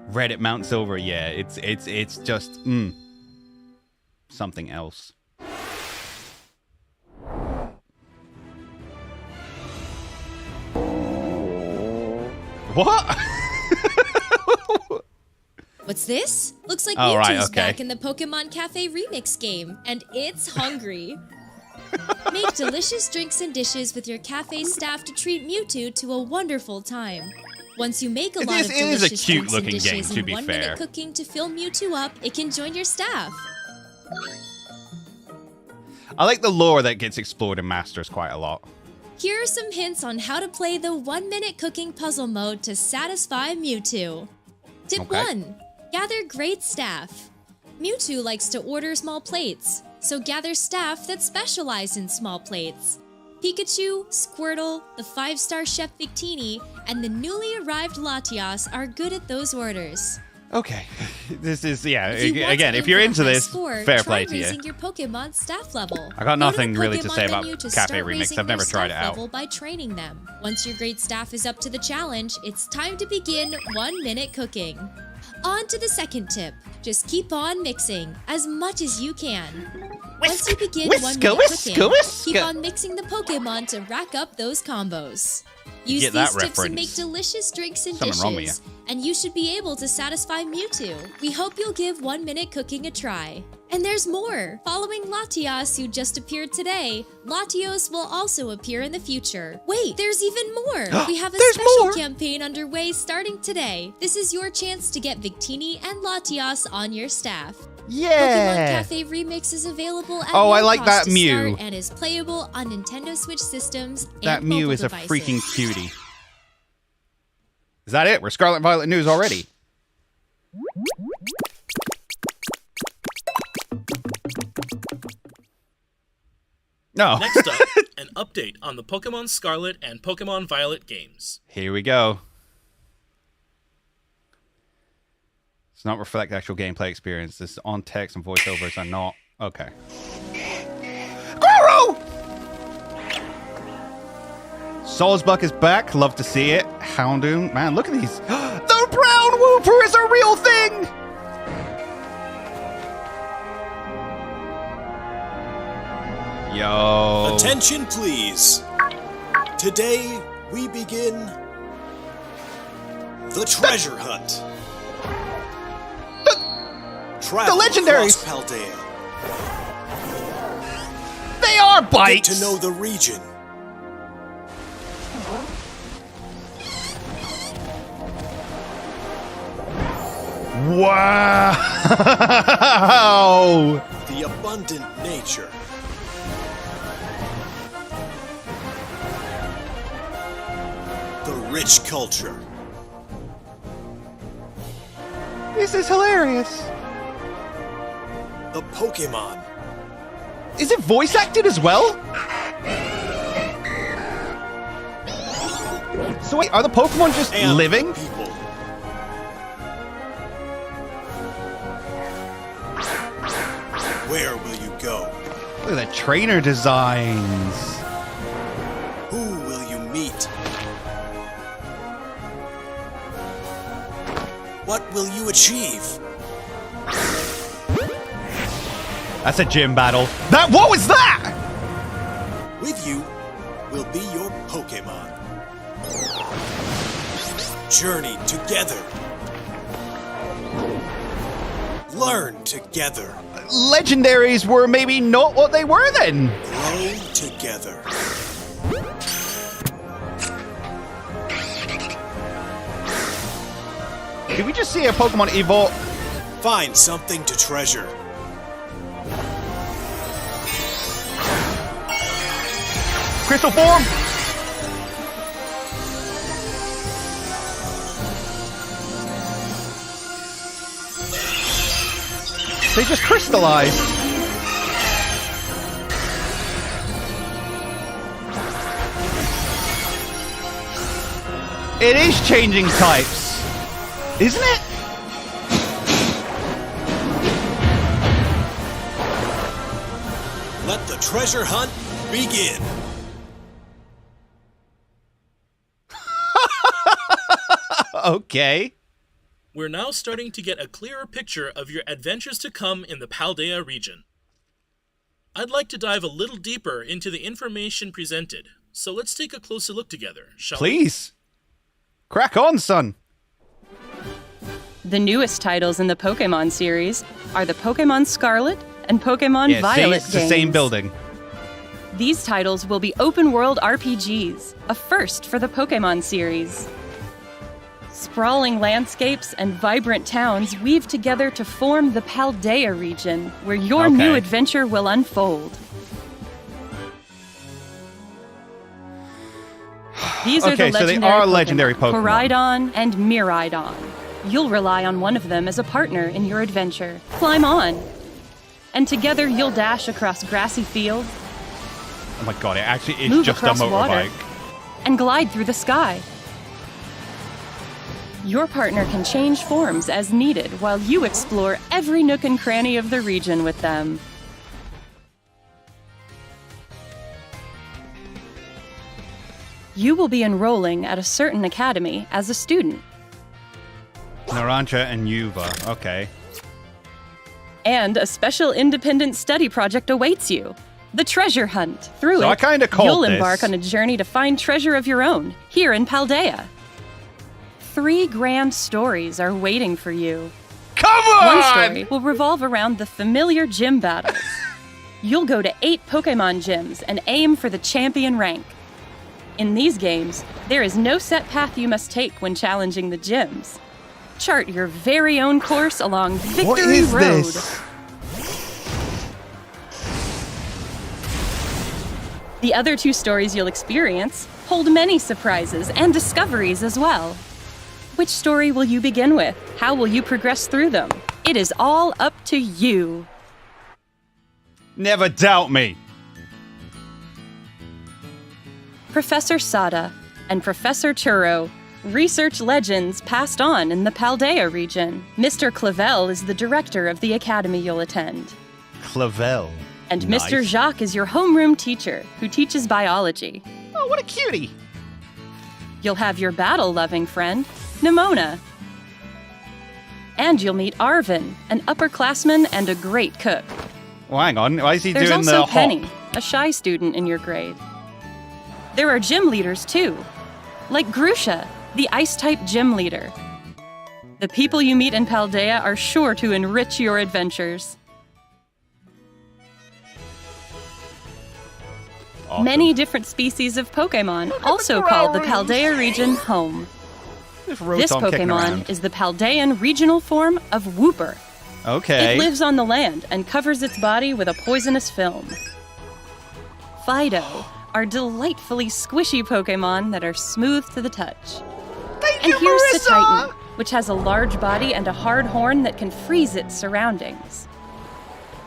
Red at Mount Silver, yeah, it's just something else. What? What's this? Looks like Oh, Mewtwo's right, okay. back in the Pokemon Cafe remix game, and it's hungry. Make delicious drinks and dishes with your cafe staff to treat Mewtwo to a wonderful time. Once you make a lot of delicious a cute drinks and looking dishes game, to in be 1 fair. minute cooking to fill Mewtwo up, it can join your staff. I like the lore that gets explored in Masters quite a lot. Here are some hints on how to play the 1 minute cooking puzzle mode to satisfy Mewtwo. Tip Okay. 1. Gather great staff. Mewtwo likes to order small plates, so gather staff that specialize in small plates. Pikachu, Squirtle, the 5-star Chef Victini, and the newly arrived Latias are good at those orders. Okay. This is, yeah, If you want again, to if you're aim into for a high this, score, fair try play to raising you. your Pokemon staff level. I got nothing Go to the really to say Pokemon about menu to Cafe start Remix. raising I've never your tried staff it out. level by training them. Once your great staff is up to the challenge, it's time to begin 1 minute cooking. On to the second tip. Just keep on mixing as much as you can. Once you begin 1 minute cooking, keep on mixing the Pokemon to rack up those combos. Use Get these that tips to reference. make delicious drinks and Something wrong with dishes, and you should be able to satisfy Mewtwo. We hope you'll give 1 minute cooking a try. And there's more! Following Latias, who just appeared today, Latios will also appear in the future. Wait, there's even more! We have a There's special more? campaign underway starting today. This is your chance to get Victini and Latias on your staff. Pokemon Yeah. Cafe Remix is available at Oh, no I like cost that to Mew. start and is playable on Nintendo Switch systems That and Mew mobile is a devices. freaking cutie. Is that it? We're Scarlet and Violet news already. No. Next up, an update on the Pokemon Scarlet and Pokemon Violet games. Here we go. It's not reflect actual gameplay experience. This on text and voiceovers are not. Okay. Guru! Soulsbuck is back. Love to see it. Houndoom. Man, look at these. The brown whooper is a real thing! Yo. Attention, please. Today, we begin the treasure hunt. Travel legendaries. across Paldea. They are Get bites! to know the region. Wow! The abundant nature. The rich culture. This is hilarious. The Pokemon. Is it voice acted as well? So wait, are the Pokemon just And living? people. Where will you go? Look at the trainer designs. Who will you meet? What will you achieve? That's a gym battle. What was that? With you will be your Pokemon. Journey together. Learn together. Legendaries were maybe not what they were then. Grow together. Did we just see a Pokemon evolve? Find something to treasure. Crystal form? They just crystallized. It is changing types, isn't it? Let the treasure hunt begin. Okay. We're now starting to get a clearer picture of your adventures to come in the Paldea region. I'd like to dive a little deeper into the information presented, so let's take a closer look together, shall we? Please. Crack on, son. The newest titles in the Pokemon series are the Pokemon Scarlet and Pokemon Violet it's games. the same building. These titles will be open-world RPGs, a first for the Pokemon series. Sprawling landscapes and vibrant towns weave together to form the Paldea region, where your new adventure will unfold. These are the legendary Pokemon. Miraidon and Miraidon. You'll rely on one of them as a partner in your adventure. Climb on! And together you'll dash across grassy fields. Oh my god, it actually is move just a across water, motorbike. and glide through the sky. Your partner can change forms as needed while you explore every nook and cranny of the region with them. You will be enrolling at a certain academy as a student. Naranja and Yuva, okay. And a special independent study project awaits you. The Treasure Hunt. Through So it, I kinda called you'll this. embark on a journey to find treasure of your own, here in Paldea. 3 grand stories are waiting for you. Come on! One story will revolve around the familiar gym battles. You'll go to 8 Pokemon gyms and aim for the champion rank. In these games, there is no set path you must take when challenging the gyms. Chart your very own course along Victory Road. The other 2 stories you'll experience hold many surprises and discoveries as well. Which story will you begin with? How will you progress through them? It is all up to you. Never doubt me. Professor Sada and Professor Churro, research legends passed on in the Paldea region. Mr. Clavel is the director of the academy you'll attend. Clavel. And Nice. Mr. Jacques is your homeroom teacher who teaches biology. Oh, what a cutie. You'll have your battle-loving friend, Nimona. And you'll meet Arvin, an upperclassman and a great cook. Well, hang on. Why is he There's doing also the hop? Penny, a shy student in your grade. There are gym leaders, too, like Grusha, the Ice-type gym leader. The people you meet in Paldea are sure to enrich your adventures. Awesome. Many different species of Pokémon also call the Paldea region home. This This Rotom kicking Pokémon around. is the Paldean regional form of Wooper. Okay. It lives on the land and covers its body with a poisonous film. Fido are delightfully squishy Pokémon that are smooth to the touch. And here's Cetitan, which has a large body and a hard horn that can freeze its surroundings.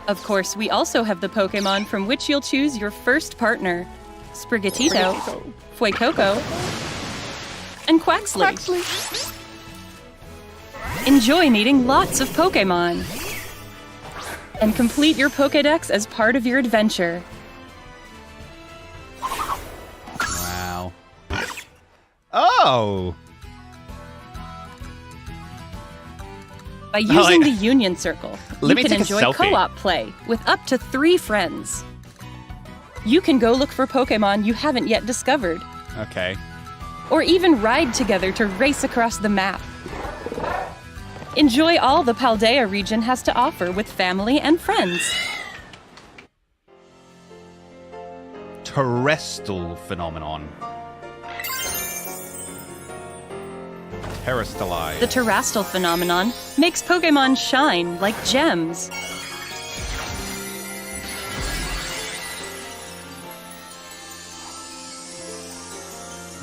Of course, we also have the Pokémon from which you'll choose your first partner, Sprigatito, Fuecoco, and Quaxley. Enjoy meeting lots of Pokémon. And complete your Pokédex as part of your adventure. Wow. Oh! By using like- the Union Circle, you Let me can take a enjoy selfie. co-op play with up to 3 friends. You can go look for Pokémon you haven't yet discovered, Okay. or even ride together to race across the map. Enjoy all the Paldea region has to offer with family and friends. Terrestrial phenomenon. Terrestrialize. The Terrastal phenomenon makes Pokémon shine like gems.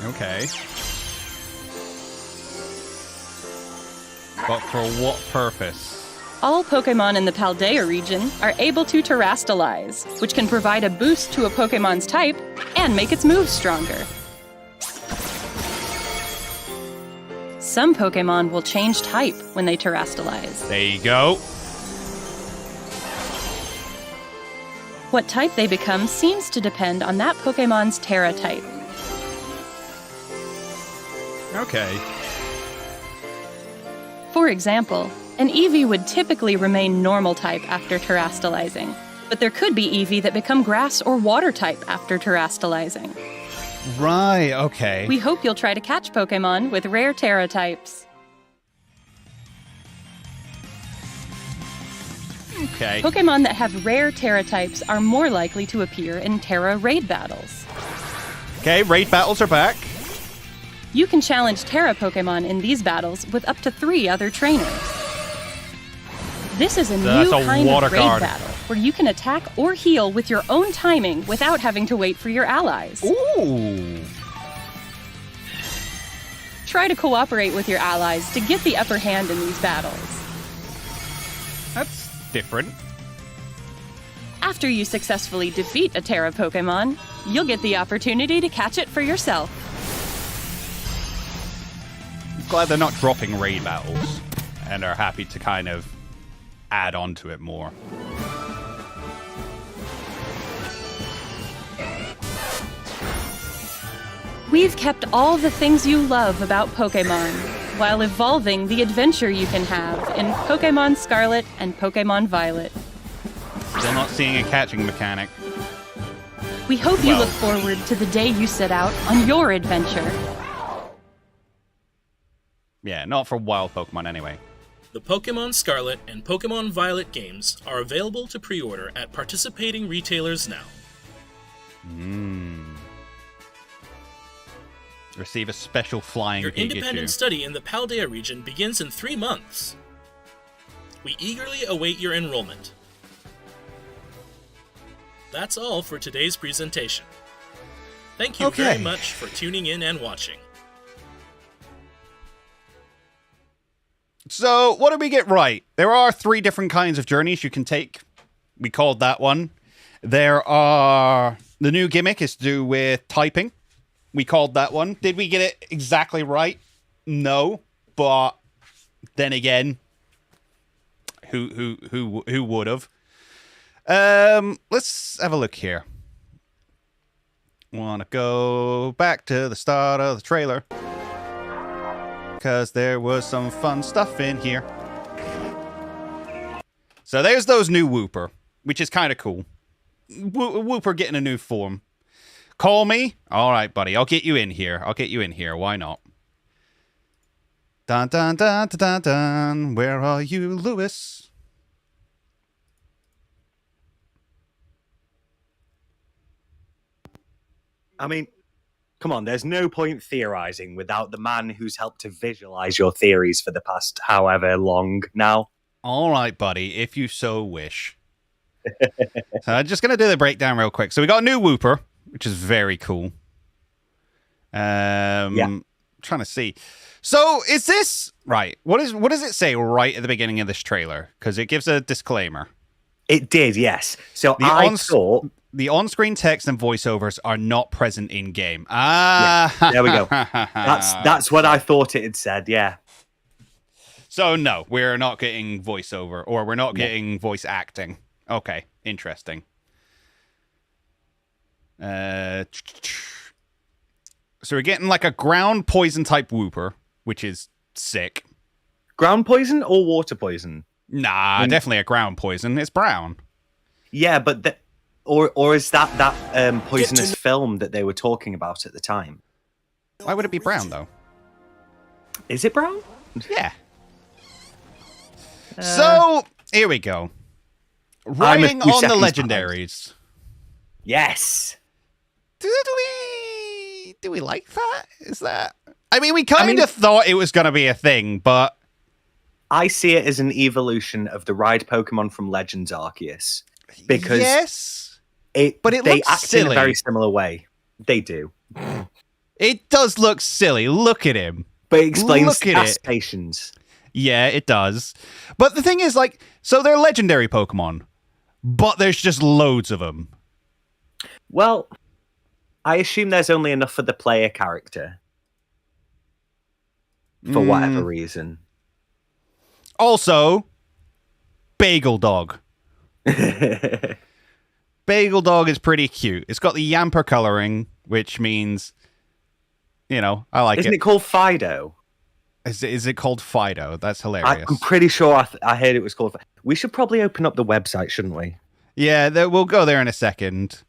Okay. But for what purpose? All Pokémon in the Paldea region are able to Terrastalize, which can provide a boost to a Pokémon's type and make its moves stronger. Some Pokémon will change type when they Terrastalize. There you go. What type they become seems to depend on that Pokémon's Terra type. Okay. For example, an Eevee would typically remain normal type after Terrastalizing, but there could be Eevee that become grass or water type after Terrastalizing. Right, okay. We hope you'll try to catch Pokemon with rare Terra types. Okay. Pokemon that have rare Terra types are more likely to appear in Terra raid battles. Okay, raid battles are back. You can challenge Terra Pokemon in these battles with up to 3 other trainers. This is a new kind of raid battle where you can attack or heal with your own timing without having to wait for your allies. Ooh. Try to cooperate with your allies to get the upper hand in these battles. That's different. After you successfully defeat a Terra Pokemon, you'll get the opportunity to catch it for yourself. Glad they're not dropping raid battles and are happy to kind of add on to it more. We've kept all the things you love about Pokemon, while evolving the adventure you can have in Pokemon Scarlet and Pokemon Violet. Still not seeing a catching mechanic. We hope you look forward to the day you set out on your adventure. Yeah, not for wild Pokemon anyway. The Pokemon Scarlet and Pokemon Violet games are available to pre-order at participating retailers now. Receive a special flying Your Pikachu. independent study in the Paldea region begins in 3 months. We eagerly await your enrollment. That's all for today's presentation. Thank you very much for tuning in and watching. So, what did we get right? There are 3 different kinds of journeys you can take. We called that one. There are... The new gimmick is to do with typing. We called that one. Did we get it exactly right? No. But then again, who would have? Let's have a look here. Want to go back to the start of the trailer, because there was some fun stuff in here. So there's those new Wooper, which is kind of cool. Wooper getting a new form. Call me? All right, buddy. I'll get you in here. Why not? Dun, dun, dun, dun, dun, dun. Where are you, Lewis? I mean, come on, there's no point theorizing without the man who's helped to visualize your theories for the past however long now. All right, buddy, if you so wish. So I'm just going to do the breakdown real quick. So we got a new Wooper, which is very cool. Trying to see. So is this... Right, what does it say right at the beginning of this trailer? Because it gives a disclaimer. It did, yes. So the on-screen text and voiceovers are not present in-game. There we go. That's what I thought it had said, yeah. So no, we're not getting voiceover, or we're not getting voice acting. Okay, interesting. So we're getting like a ground poison type Wooper, which is sick. Ground poison or water poison? Nah, definitely a ground poison. It's brown. Yeah, but or is that poisonous film that they were talking about at the time? Why would it be brown though? Is it brown? Yeah. So here we go. Riding on the legendaries. Yes. Do we like that? Is that? I mean, we kind of thought it was going to be a thing, but I see it as an evolution of the ride Pokemon from Legends Arceus, because they act silly in a very similar way. They do. It does look silly. Look at him. But it explains stations. Yeah, it does. But the thing is, like, so they're legendary Pokemon, but there's just loads of them. Well, I assume there's only enough for the player character. For whatever reason. Also, Bagel Dog. Bagel Dog is pretty cute. It's got the Yamper coloring, which means, you know, I like it. Isn't it called Fido? Is it called Fido? That's hilarious. I'm pretty sure I heard it was called Fido. We should probably open up the website, shouldn't we? Yeah, we'll go there in a second.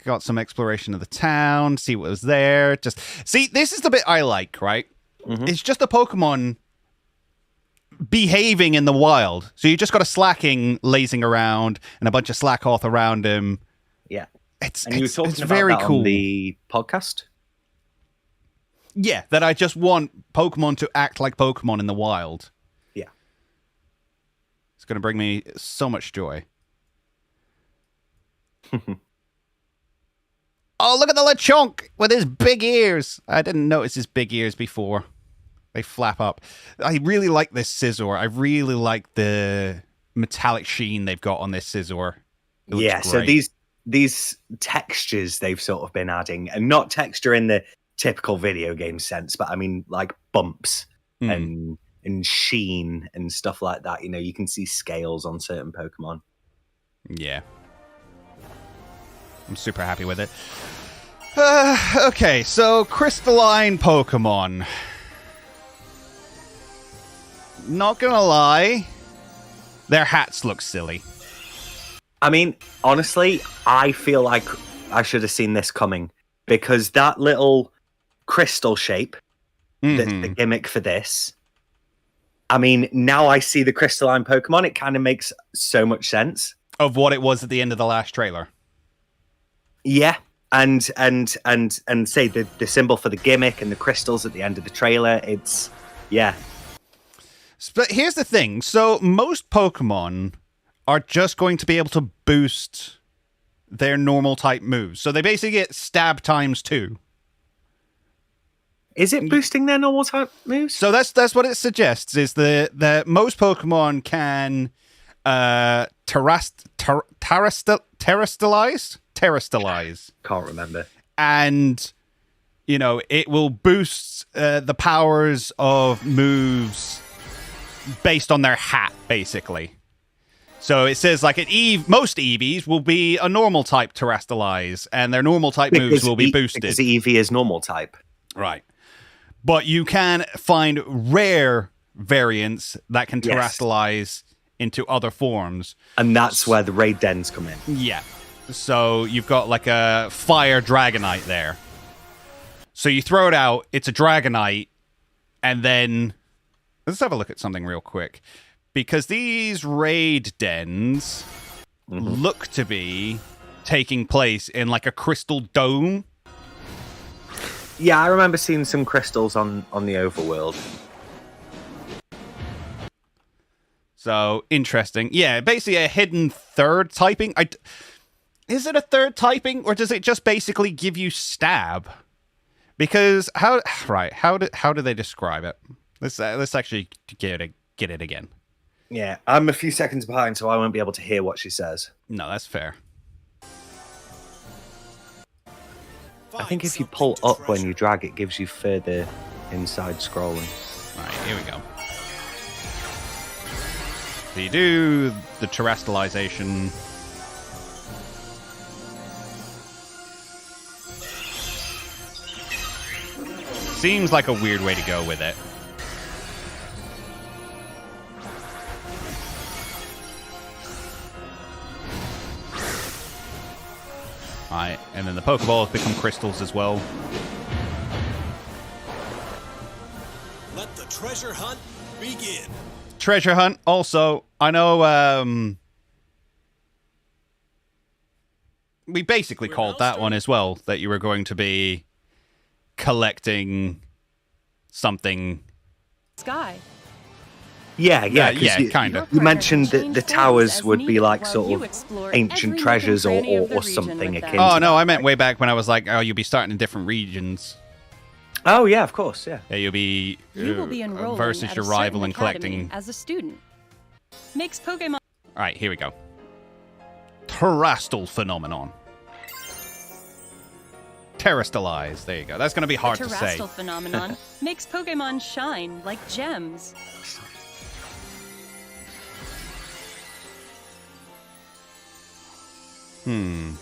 got some exploration of the town, see what was there. Just see, this is the bit I like, right? Mm-hmm. It's just a Pokemon behaving in the wild. So you just got a Slacking lazing around and a bunch of Slackoth around him. Yeah. It's about very cool. On the podcast? Yeah, that I just want Pokemon to act like Pokemon in the wild. Yeah. It's going to bring me so much joy. Oh, look at the Lechonk with his big ears. I didn't notice his big ears before. They flap up. I really like this Scizor. I really like the metallic sheen they've got on this Scizor. Yeah, so these textures they've sort of been adding, and not texture in the typical video game sense, but I mean like bumps and sheen and stuff like that. You know, you can see scales on certain Pokemon. Yeah. I'm super happy with it. Okay, so crystalline Pokemon. Not gonna lie, their hats look silly. I mean, honestly, I feel like I should have seen this coming, because that little crystal shape that's the gimmick for this, I mean, now I see the crystalline Pokemon, it kind of makes so much sense. Of what it was at the end of the last trailer. Yeah, and say the symbol for the gimmick and the crystals at the end of the trailer, it's, yeah. But here's the thing, so most Pokemon are just going to be able to boost their normal type moves. So they basically get stab ×2. Is it boosting their normal type moves? So that's what it suggests, is that most Pokemon can terrestrialize. Can't remember. And, you know, it will boost the powers of moves based on their hat, basically. So it says, like, most EVs will be a normal type terrestrialize, and their normal type moves will be boosted. Because EV is normal type. Right. But you can find rare variants that can terrestrialize into other forms. And that's where the raid dens come in. Yeah. So you've got like a fire Dragonite there. So you throw it out, it's a Dragonite, and then let's have a look at something real quick. Because these raid dens look to be taking place in like a crystal dome. Yeah, I remember seeing some crystals on the overworld. So, interesting. Yeah, basically a hidden third typing. Is it a third typing, or does it just basically give you stab? Because how do they describe it? Let's actually get it again. Yeah, I'm a few seconds behind, so I won't be able to hear what she says. No, that's fair. I think if you pull up when you drag, it gives you further inside scrolling. All right, here we go. So you do the terrestrialization. Seems like a weird way to go with it. Alright, and then the Pokeballs become crystals as well. Let the treasure hunt begin. Treasure hunt, also, I know we basically called that one as well, that you were going to be collecting something. Sky. Yeah, kind of. You mentioned that the towers would be like sort of ancient treasures or something akin. Oh, no, I meant way back when I was like, oh, you'll be starting in different regions. Oh, yeah, of course, yeah. Yeah, you'll be enrolling versus at your a rival certain and collecting. as a student. Makes Pokemon. All right, here we go. Terrestrial phenomenon. Terrestrialize. There you go. That's going to be hard to say. Terrestrial phenomenon makes Pokemon shine like gems. I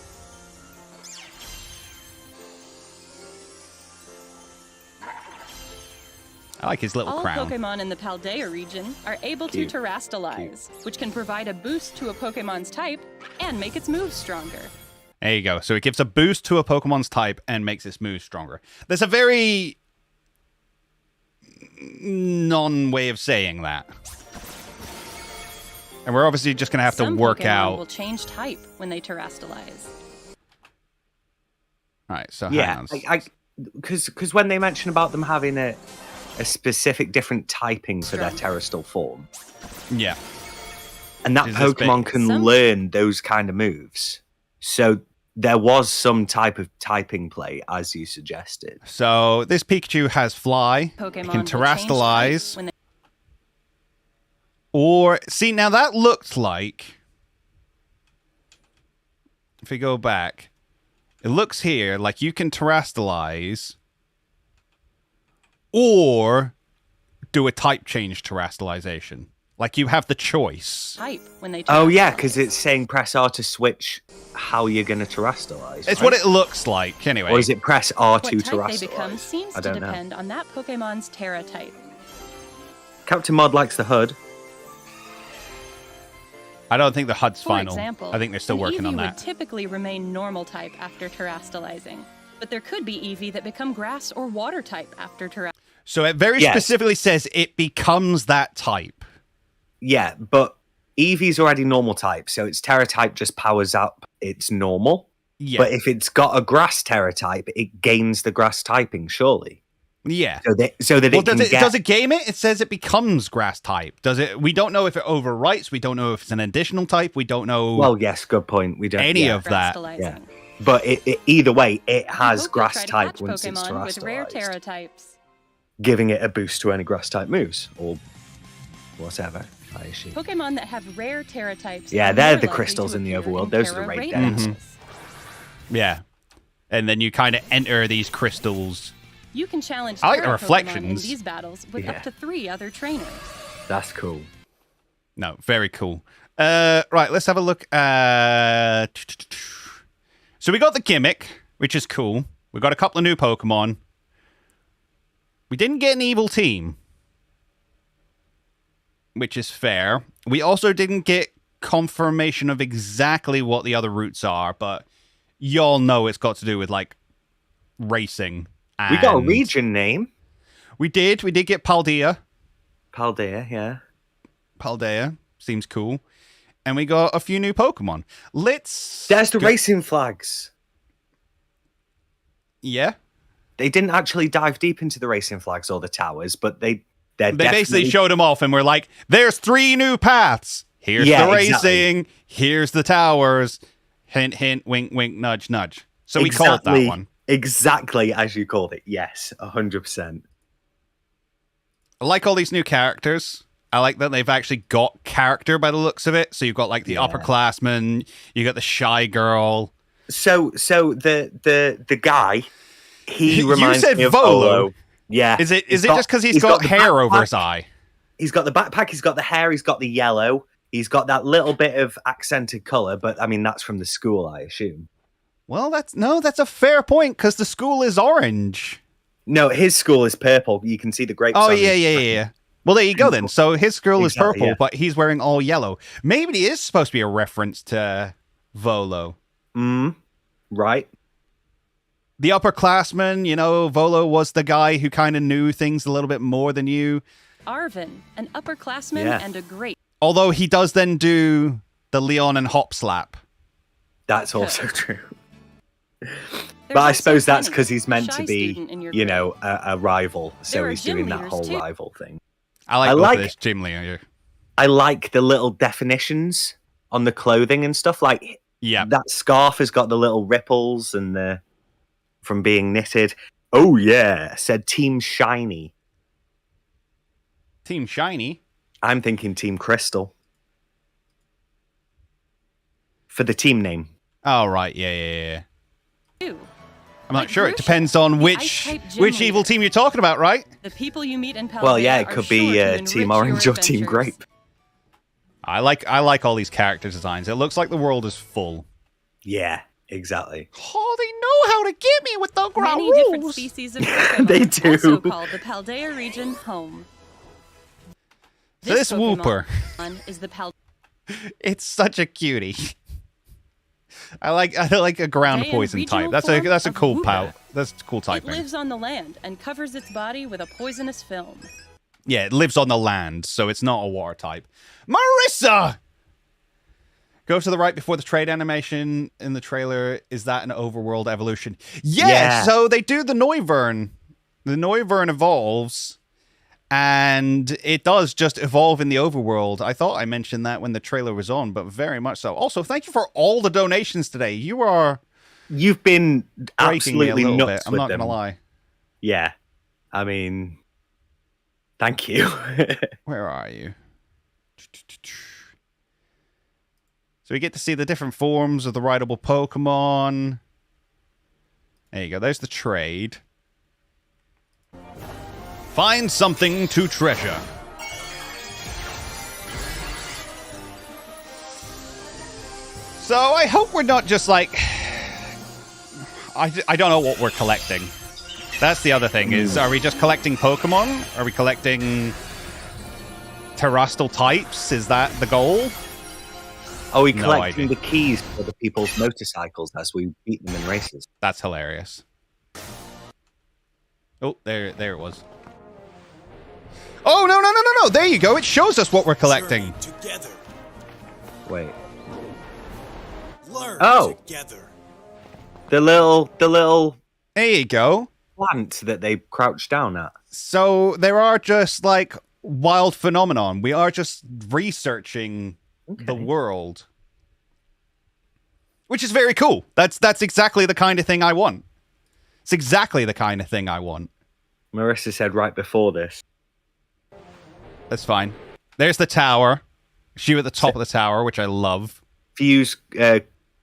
like his little All crown. Pokemon in the Paldea region are able to terrestrialize, which can provide a boost to a Pokemon's type and make its moves stronger. There you go. So it gives a boost to a Pokemon's type and makes its move stronger. There's a very non-way of saying that. And we're obviously just going to have to work Pokemon out... will change type when they terrestrialize. All right, so yeah, because when they mention about them having a specific different typing for their terrestrial form, yeah, and that Pokemon can learn those kind of moves, so there was some type of typing play, as you suggested. So this Pikachu has Fly, Pokemon it can terrestrialize, or see now that looked like, if we go back, it looks here like you can terrestrialize or do a type change terrestrialization. Like you have the choice. Type when they oh yeah, because it's saying press R to switch how you're going to terrestrialize. It's what it looks like, anyway. Or is it press R to what type terrestrialize? they become seems to depend on that Pokemon's Terra type. Captain Mod likes the HUD. I don't think the HUD's For final. example, I think they're still working on Eevee that. would typically remain normal type after terrestrializing, but there could be Eevee that become grass or water type after terrestrializing. So it very specifically says it becomes that type. Yeah, but Eevee's already normal type, so its Terra type just powers up its normal. Yeah. But if it's got a grass Terra type, it gains the grass typing, surely. Yeah. So that it can does it game it? It says it becomes grass type. Does it? We don't know if it overwrites. We don't know if it's an additional type. We don't know. Well, yes, good point. We don't any of that. Yeah. But either way, it has grass type once it's Pokemon with rare terrestrialized, Terra types. giving it a boost to any grass type moves or whatever. I assume. Pokemon that have rare Terra types. Yeah, are they're more the likely crystals to in the appear overworld. in Those are the Terra raid radiances. dens. Yeah. And then you kind of enter these crystals. You can challenge I like the Terra reflections. Pokemon in these battles with up to 3 other trainers. That's cool. No, very cool. Right, let's have a look at... So we got the Gimmick, which is cool. We got a couple of new Pokemon. We didn't get an evil team, which is fair. We also didn't get confirmation of exactly what the other routes are, but y'all know it's got to do with, like, racing. We got a region name. We did get Paldea. Paldea, yeah. Paldea. Seems cool. And we got a few new Pokemon. There's the racing flags. Yeah. They didn't actually dive deep into the racing flags or the towers, but they basically showed them off and were like, there's 3 new paths. Here's the racing. Exactly. Here's the towers. Hint, hint, wink, wink, nudge, nudge. So we called that one. Exactly as you called it. Yes, 100%. I like all these new characters. I like that they've actually got character by the looks of it. So you've got like the upperclassman, you got the shy girl. So the guy, he reminds me of Volo. Volo. Yeah. Is it just because he's got hair over his eye? He's got the backpack, he's got the hair, he's got the yellow, he's got that little bit of accented color, but I mean that's from the school, I assume. Well, that's a fair point because the school is orange. No, his school is purple. You can see the grapes. Oh, yeah. Well, there you go then. So his school is purple, but he's wearing all yellow. Maybe it is supposed to be a reference to Volo. Right. The upperclassman, you know, Volo was the guy who kind of knew things a little bit more than you. Arvin, an upperclassman and a great... Although he does then do the Leon and Hop Slap. That's also true. But I suppose that's because he's meant to be, you know, a rival. So he's doing that whole rival thing. I like this gym leader here. I like the little definitions on the clothing and stuff. Like, that scarf has got the little ripples and from being knitted. Oh, yeah. Said Team Shiny. Team Shiny? I'm thinking Team Crystal. For the team name. Oh, right. Yeah. I'm not sure. It Grusha, depends on which evil team you're talking about, right? The people you meet in Paldea well, yeah, it could be Team Orange or Team Grape. I like all these character designs. It looks like the world is full. Yeah, exactly. Oh, they know how to get me with the ground Many different species of Pokemon they do. Also called the Paldea region home. This Wooper is the it's such a cutie. I like a ground Van poison type. regional That's a form cool of pout. That's a cool It typing. lives on the land and covers its body with a poisonous film. Yeah, it lives on the land, so it's not a water type. Marissa! Go to the right before the trade animation in the trailer. Is that an overworld evolution? Yeah. So they do the Noivern. The Noivern evolves, and it does just evolve in the overworld. I thought I mentioned that when the trailer was on, but very much so. Also, thank you for all the donations today. You've been breaking me a absolutely little nuts bit. I'm with not them. going to lie. Yeah. I mean, thank you. Where are you? So we get to see the different forms of the rideable Pokemon. There you go. There's the trade. Find something to treasure. So I hope we're not just like... I don't know what we're collecting. That's the other thing, is are we just collecting Pokemon? Are we collecting terrestrial types? Is that the goal? Are we No collecting idea. the keys for the people's motorcycles as we beat them in races? That's hilarious. Oh, there it was. Oh, no. There you go. It shows us what we're collecting. Journey together. Wait. Learn Oh. together. The little There you go. plant that they crouch down at. So there are just like wild phenomenon. We are just researching the world, which is very cool. That's exactly the kind of thing I want. It's exactly the kind of thing I want. Marissa said right before this. That's fine. There's the tower. Shoot at the top of the tower, which I love. If you use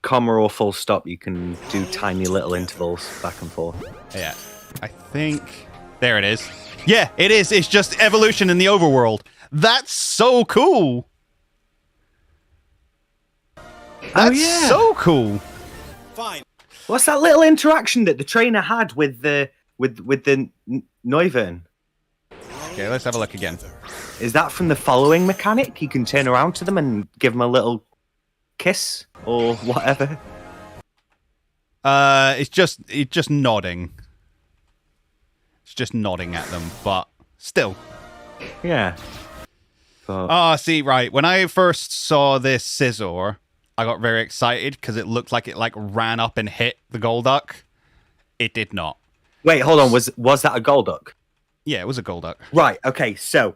comma or full stop, you can do tiny little intervals back and forth. Yeah. I think... There it is. Yeah, it is. It's just evolution in the overworld. That's so cool. That's so cool. Fine. What's that little interaction that the trainer had with the Noivern? Okay, let's have a look again. Is that from the following mechanic? You can turn around to them and give them a little kiss or whatever. It's just nodding. It's just nodding at them, but still. Yeah. But Oh, see, right. When I first saw this Scizor, I got very excited because it looked like it ran up and hit the Golduck. It did not. wait, hold on. Was that a Golduck? Yeah, it was a Golduck. Right. Okay. So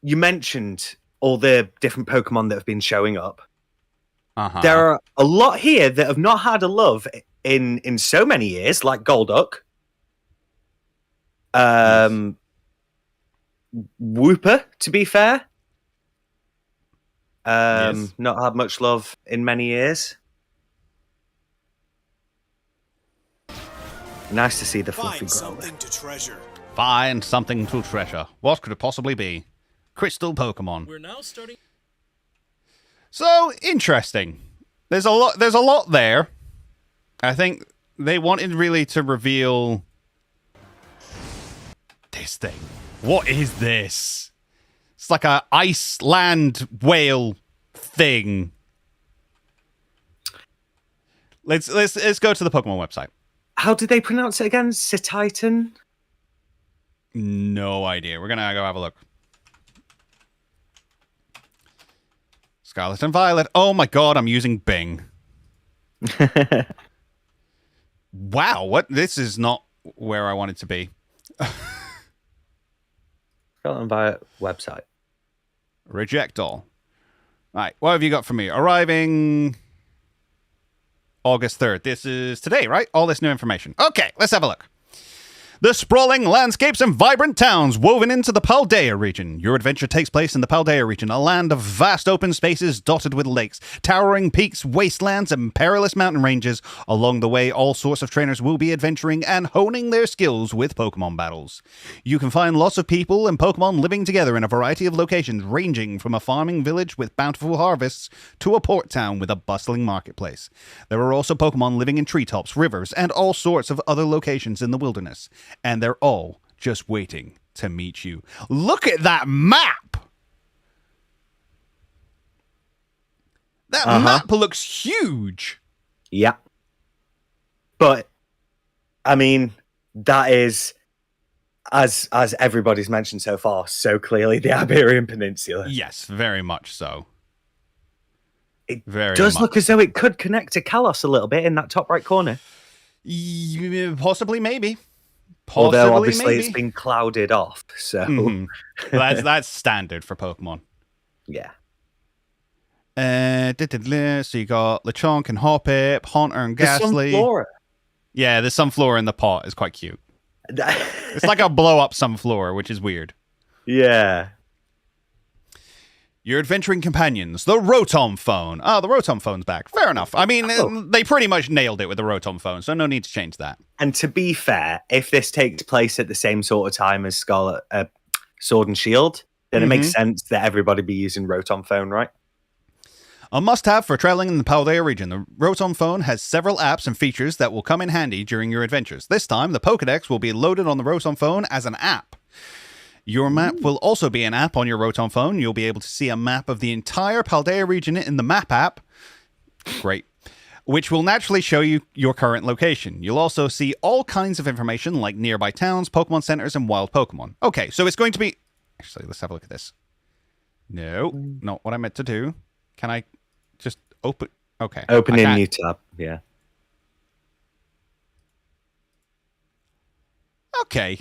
you mentioned all the different Pokemon that have been showing up. Uh-huh. There are a lot here that have not had a love in so many years, like Golduck. Wooper, to be fair. Yes. Not had much love in many years. Nice to see the fluffy Find growler. something to treasure. Find something to treasure. What could it possibly be? Crystal Pokemon. We're now starting. So interesting. There's a lot there. I think they wanted really to reveal this thing. What is this? It's like a Iceland whale thing. Let's go to the Pokemon website. How did they pronounce it again? Cetitan? No idea. We're gonna go have a look. Scarlet and Violet. Oh my god, I'm using Bing. Wow, what? This is not where I wanted to be. Scarlet and Violet website. Reject all. Right, what have you got for me? Arriving August 3rd. This is today, right? All this new information. Okay, let's have a look. The sprawling landscapes and vibrant towns woven into the Paldea region. Your adventure takes place in the Paldea region, a land of vast open spaces dotted with lakes, towering peaks, wastelands, and perilous mountain ranges. Along the way, all sorts of trainers will be adventuring and honing their skills with Pokemon battles. You can find lots of people and Pokemon living together in a variety of locations, ranging from a farming village with bountiful harvests to a port town with a bustling marketplace. There are also Pokemon living in treetops, rivers, and all sorts of other locations in the wilderness. And they're all just waiting to meet you. Look at that map! That map looks huge! Yeah. But, I mean, that is, as everybody's mentioned so far, so clearly the Iberian Peninsula. Yes, very much so. It does look as though it could connect to Kalos a little bit in that top right corner. Possibly, maybe. Although, obviously, it's been clouded off, so... That's standard for Pokemon. Yeah. So you got Lechonk and Hoppip, Haunter and Ghastly. The Sunflora. Yeah, the Sunflora in the pot is quite cute. It's like a blow-up Sunflora, which is weird. Yeah. Your adventuring companions, the Rotom phone. Oh, the Rotom phone's back. Fair enough. I mean, they pretty much nailed it with the Rotom phone, so no need to change that. And to be fair, if this takes place at the same sort of time as Sword and Shield, then it makes sense that everybody be using Rotom phone, right? A must-have for traveling in the Paldea region, the Rotom phone has several apps and features that will come in handy during your adventures. This time, the Pokedex will be loaded on the Rotom phone as an app. Your map will also be an app on your Rotom phone. You'll be able to see a map of the entire Paldea region in the map app. Great. Which will naturally show you your current location. You'll also see all kinds of information like nearby towns, Pokemon centers, and wild Pokemon. Okay, so it's going to be... Actually, let's have a look at this. No, not what I meant to do. Can I just open... Okay. Open in new tab, yeah. Okay.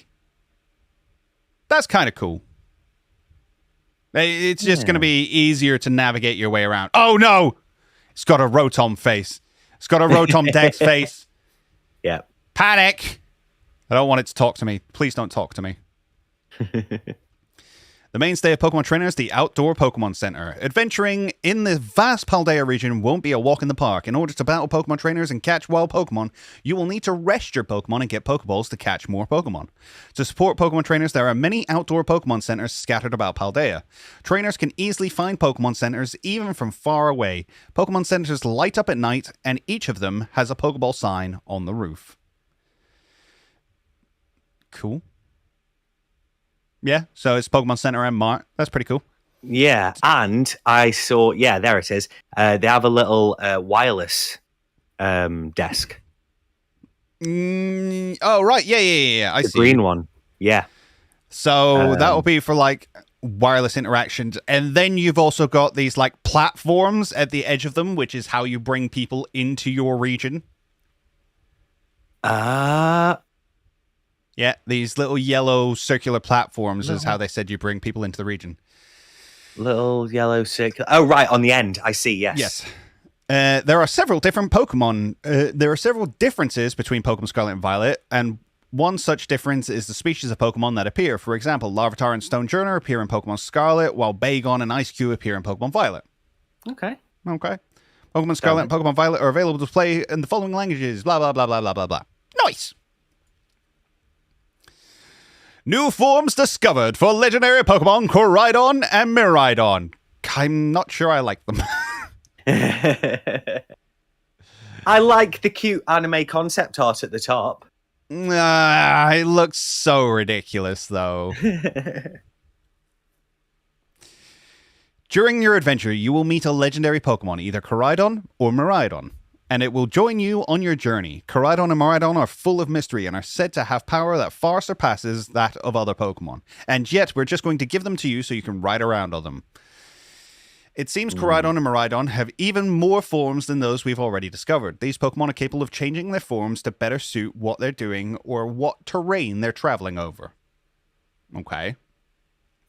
That's kind of cool. It's just going to be easier to navigate your way around. Oh, no! It's got a Rotom face. It's got a Rotom Dex face. Yeah. Panic! I don't want it to talk to me. Please don't talk to me. The mainstay of Pokemon trainers is the Outdoor Pokemon Center. Adventuring in the vast Paldea region won't be a walk in the park. In order to battle Pokemon trainers and catch wild Pokemon, you will need to rest your Pokemon and get Pokeballs to catch more Pokemon. To support Pokemon trainers, there are many outdoor Pokemon centers scattered about Paldea. Trainers can easily find Pokemon centers even from far away. Pokemon centers light up at night, and each of them has a Pokeball sign on the roof. Cool. Yeah, so it's Pokemon Center and Mart. That's pretty cool. Yeah, and I saw... Yeah, there it is. They have a little wireless desk. Oh, right. Yeah. I see. The green one. Yeah. So that will be for, like, wireless interactions. And then you've also got these, like, platforms at the edge of them, which is how you bring people into your region. Yeah, these little yellow circular platforms is how they said you bring people into the region. Little yellow circular... Oh, right, on the end. I see, yes. Yes. There are several different Pokemon. There are several differences between Pokemon Scarlet and Violet, and one such difference is the species of Pokemon that appear. For example, Larvitar and Stonejourner appear in Pokemon Scarlet, while Bagon and Ice-Q appear in Pokemon Violet. Okay. Pokemon Scarlet and Pokemon Violet are available to play in the following languages. Blah, blah, blah, blah, blah, blah, blah. Nice! New forms discovered for legendary Pokemon Koraidon and Miraidon. I'm not sure I like them. I like the cute anime concept art at the top. It looks so ridiculous, though. During your adventure, you will meet a legendary Pokemon, either Koraidon or Miraidon, and it will join you on your journey. Koraidon and Miraidon are full of mystery and are said to have power that far surpasses that of other Pokemon. And yet, we're just going to give them to you so you can ride around on them. It seems Koraidon and Miraidon have even more forms than those we've already discovered. These Pokemon are capable of changing their forms to better suit what they're doing or what terrain they're traveling over. Okay.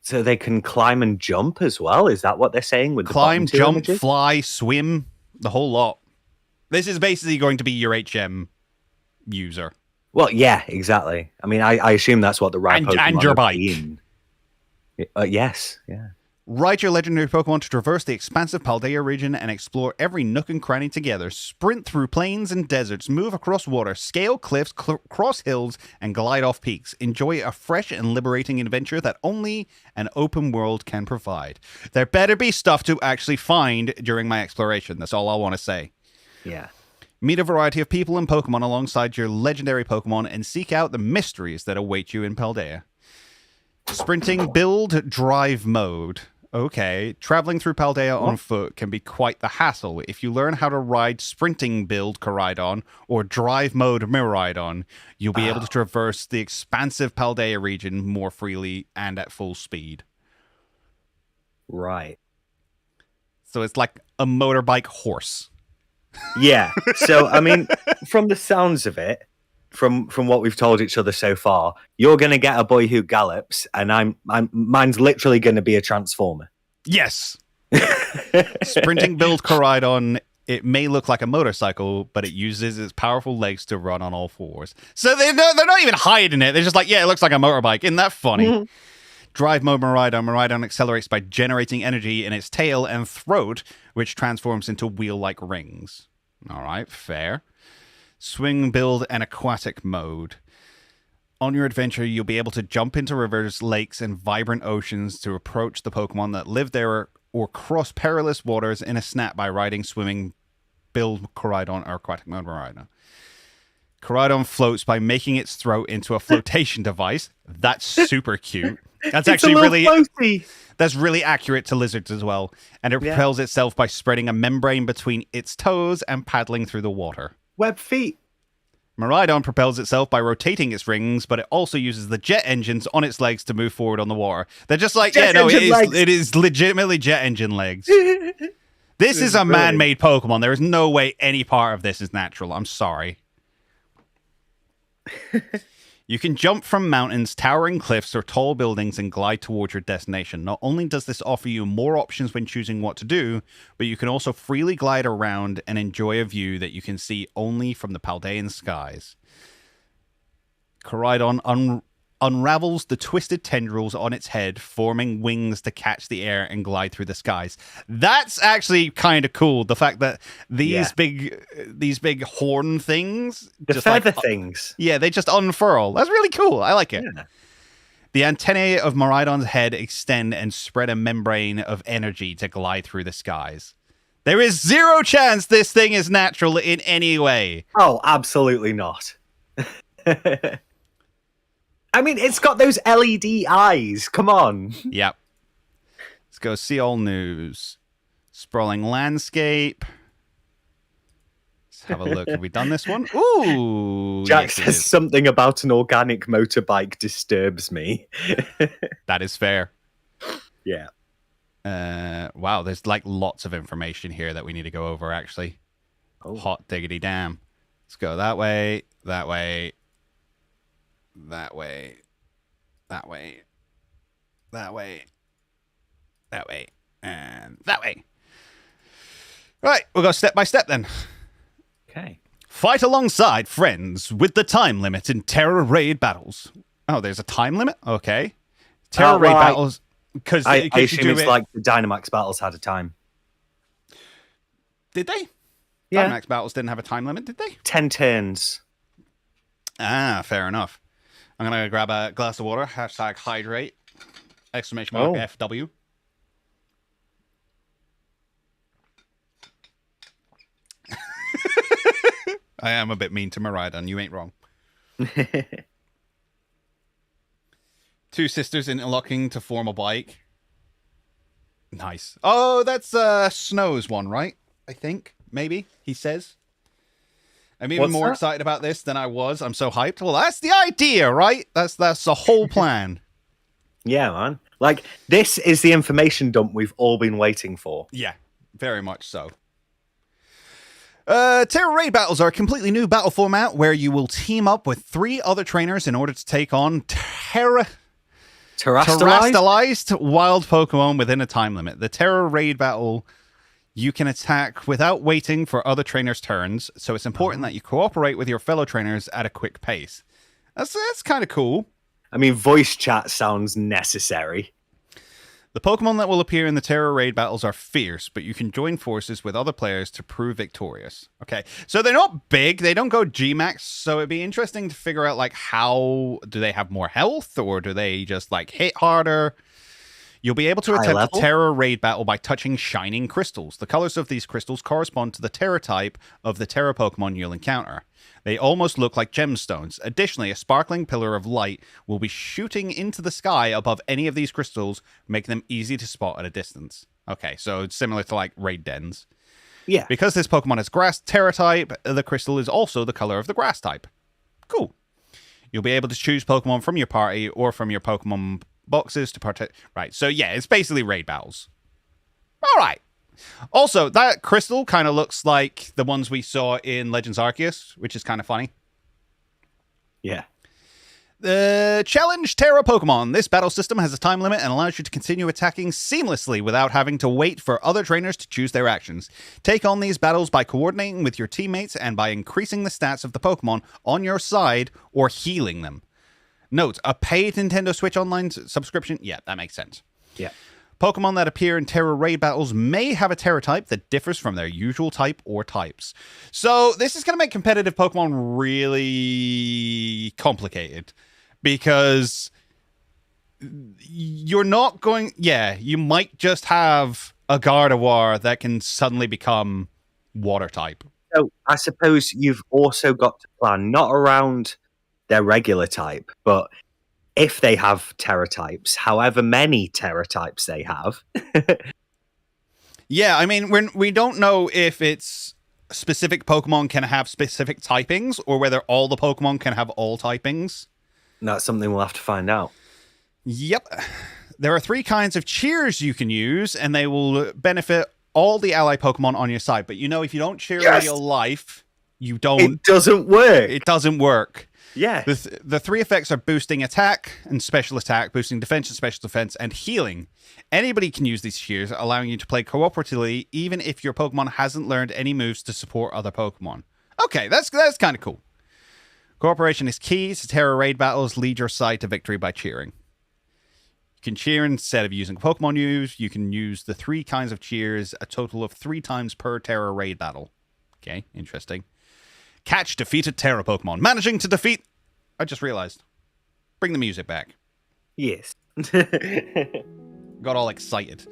So they can climb and jump as well? Is that what they're saying? With climb, the jump, images? Fly, swim, the whole lot. This is basically going to be your HM user. Well, yeah, exactly. I mean, I assume that's what the right Pokemon and your bike. Yes, yeah. Ride your legendary Pokemon to traverse the expansive Paldea region and explore every nook and cranny together. Sprint through plains and deserts, move across water, scale cliffs, cross hills, and glide off peaks. Enjoy a fresh and liberating adventure that only an open world can provide. There better be stuff to actually find during my exploration. That's all I want to say. Yeah. Meet a variety of people and Pokemon alongside your legendary Pokemon and seek out the mysteries that await you in Paldea. Sprinting build drive mode. Okay, traveling through Paldea on foot can be quite the hassle. If you learn how to ride sprinting build Miraidon or drive mode Miraidon, you'll be able to traverse the expansive Paldea region more freely and at full speed. Right. So it's like a motorbike horse. Yeah. So, I mean, from the sounds of it, from what we've told each other so far, you're going to get a boy who gallops, and mine's literally going to be a transformer. Yes. Sprinting build Miraidon, it may look like a motorcycle, but it uses its powerful legs to run on all fours. So they're not even hiding it. They're just like, yeah, it looks like a motorbike. Isn't that funny? Drive mode Miraidon accelerates by generating energy in its tail and throat, which transforms into wheel-like rings. All right, fair. Swing, build, and aquatic mode. On your adventure, you'll be able to jump into rivers, lakes, and vibrant oceans to approach the Pokemon that live there or cross perilous waters in a snap by riding, swimming, build Miraidon, or aquatic mode Miraidon. Miraidon floats by making its throat into a flotation device. That's super cute. That's actually really floaty. That's really accurate to lizards as well. And it propels itself by spreading a membrane between its toes and paddling through the water. Web feet. Miraidon propels itself by rotating its rings, but it also uses the jet engines on its legs to move forward on the water. They're just like, it is legitimately jet engine legs. This is a man-made Pokemon. There is no way any part of this is natural. I'm sorry. You can jump from mountains, towering cliffs, or tall buildings and glide towards your destination. Not only does this offer you more options when choosing what to do, but you can also freely glide around and enjoy a view that you can see only from the Paldean skies. Miraidon unravels the twisted tendrils on its head, forming wings to catch the air and glide through the skies. That's actually kind of cool. The fact that these big horn things, the feather things, they just unfurl. That's really cool. I like it. Yeah. The antennae of Miraidon's head extend and spread a membrane of energy to glide through the skies. There is zero chance this thing is natural in any way. Oh, absolutely not. I mean, it's got those LED eyes. Come on. Yep. Let's go see all news. Sprawling landscape. Let's have a look. Have we done this one? Ooh. Jack says something about an organic motorbike disturbs me. That is fair. Yeah. Wow, there's like lots of information here that we need to go over, actually. Oh. Hot diggity damn. Let's go that way, that way. That way, that way, that way, that way, and that way. Right, we'll go step by step then. Okay. Fight alongside friends with the time limit in Terror Raid battles. Oh, there's a time limit? Okay. Terror Raid battles. Because I assume it's like the Dynamax battles had a time. Did they? Yeah. Dynamax battles didn't have a time limit, did they? 10 turns. Ah, fair enough. I'm going to grab a glass of water. Hashtag hydrate. Exclamation mark FW. I am a bit mean to Miraidon. You ain't wrong. Two sisters interlocking to form a bike. Nice. Oh, that's Snow's one, right? I think. Maybe, he says. I'm even more excited about this than I was. I'm so hyped. Well, that's the idea, right? That's the whole plan. Yeah, man. Like, this is the information dump we've all been waiting for. Yeah, very much so. Terror Raid battles are a completely new battle format where you will team up with 3 other trainers in order to take on terrestrialized wild Pokemon within a time limit. The Terror Raid battle, you can attack without waiting for other trainers' turns, so it's important that you cooperate with your fellow trainers at a quick pace. That's kind of cool. I mean, voice chat sounds necessary. The Pokemon that will appear in the Terror Raid battles are fierce, but you can join forces with other players to prove victorious. Okay, so they're not big, they don't go G-Max, so it'd be interesting to figure out, like, how do they have more health, or do they just, like, hit harder? You'll be able to High attempt level? a Terra raid battle by touching shining crystals. The colors of these crystals correspond to the Terra type of the Terra Pokemon you'll encounter. They almost look like gemstones. Additionally, a sparkling pillar of light will be shooting into the sky above any of these crystals, making them easy to spot at a distance. Okay, so it's similar to like raid dens. Yeah. Because this Pokemon is grass Terra type, the crystal is also the color of the grass type. Cool. You'll be able to choose Pokemon from your party or from your Pokemon boxes to partake. Right, so yeah, it's basically raid battles. All right. Also, that crystal kind of looks like the ones we saw in Legends Arceus, which is kind of funny. Yeah. The Challenge Terra Pokemon. This battle system has a time limit and allows you to continue attacking seamlessly without having to wait for other trainers to choose their actions. Take on these battles by coordinating with your teammates and by increasing the stats of the Pokemon on your side or healing them. Note, a paid Nintendo Switch Online subscription? Yeah, that makes sense. Yeah. Pokemon that appear in Terra raid battles may have a Terra type that differs from their usual type or types. So this is going to make competitive Pokemon really complicated because you're not going... Yeah, you might just have a Gardevoir that can suddenly become water type. So I suppose you've also got to plan not around their regular type, but if they have Terra types, however many Terra types they have. Yeah, I mean, we don't know if it's specific Pokemon can have specific typings or whether all the Pokemon can have all typings. That's something we'll have to find out. Yep. There are 3 kinds of cheers you can use, and they will benefit all the ally Pokemon on your side. But you know, if you don't cheer in real life, you don't... It doesn't work. It doesn't work. Yeah. The 3 effects are boosting attack and special attack, boosting defense and special defense, and healing. Anybody can use these cheers, allowing you to play cooperatively, even if your Pokemon hasn't learned any moves to support other Pokemon. Okay, that's kind of cool. Cooperation is key to Terra raid battles. Lead your side to victory by cheering. You can cheer instead of using Pokemon use. You can use the 3 kinds of cheers, a total of 3 times per Terra raid battle. Okay, interesting. Catch defeated Terra Pokemon. Managing to defeat... I just realized. Bring the music back. Yes. Got all excited.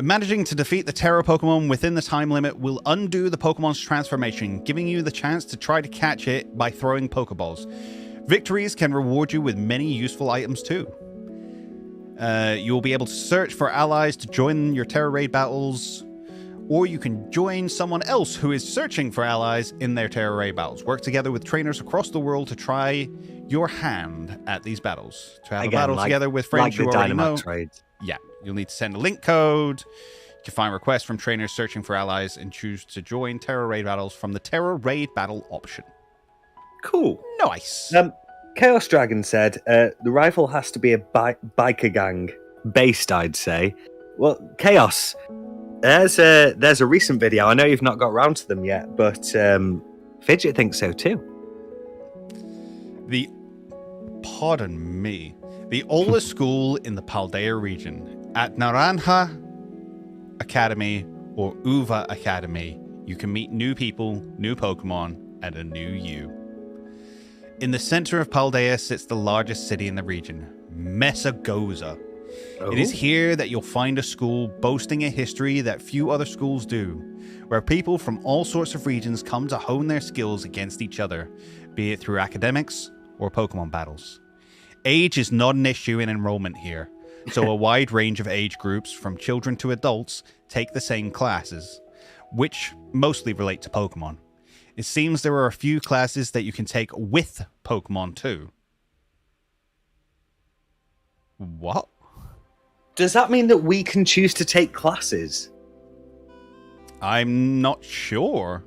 Managing to defeat the Terra Pokemon within the time limit will undo the Pokemon's transformation, giving you the chance to try to catch it by throwing Pokeballs. Victories can reward you with many useful items too. You will be able to search for allies to join your Terra raid battles, or you can join someone else who is searching for allies in their Terra raid battles. Work together with trainers across the world to try your hand at these battles. To have a battle together with friends you already know. Trades. Yeah, you'll need to send a link code. You can find requests from trainers searching for allies and choose to join Terra raid battles from the Terra raid battle option. Cool. Nice. Chaos Dragon said, the rival has to be a biker gang. Based, I'd say. Well, Chaos... There's a recent video. I know you've not got around to them yet, but Fidget thinks so too. Pardon me, the oldest school in the Paldea region, at Naranja Academy or Uva Academy, you can meet new people, new Pokemon, and a new you. In the center of Paldea sits the largest city in the region, Mesagoza. It is here that you'll find a school boasting a history that few other schools do, where people from all sorts of regions come to hone their skills against each other, be it through academics or Pokemon battles. Age is not an issue in enrollment here, so a wide range of age groups, from children to adults, take the same classes, which mostly relate to Pokemon. It seems there are a few classes that you can take with Pokemon too. What? Does that mean that we can choose to take classes? I'm not sure.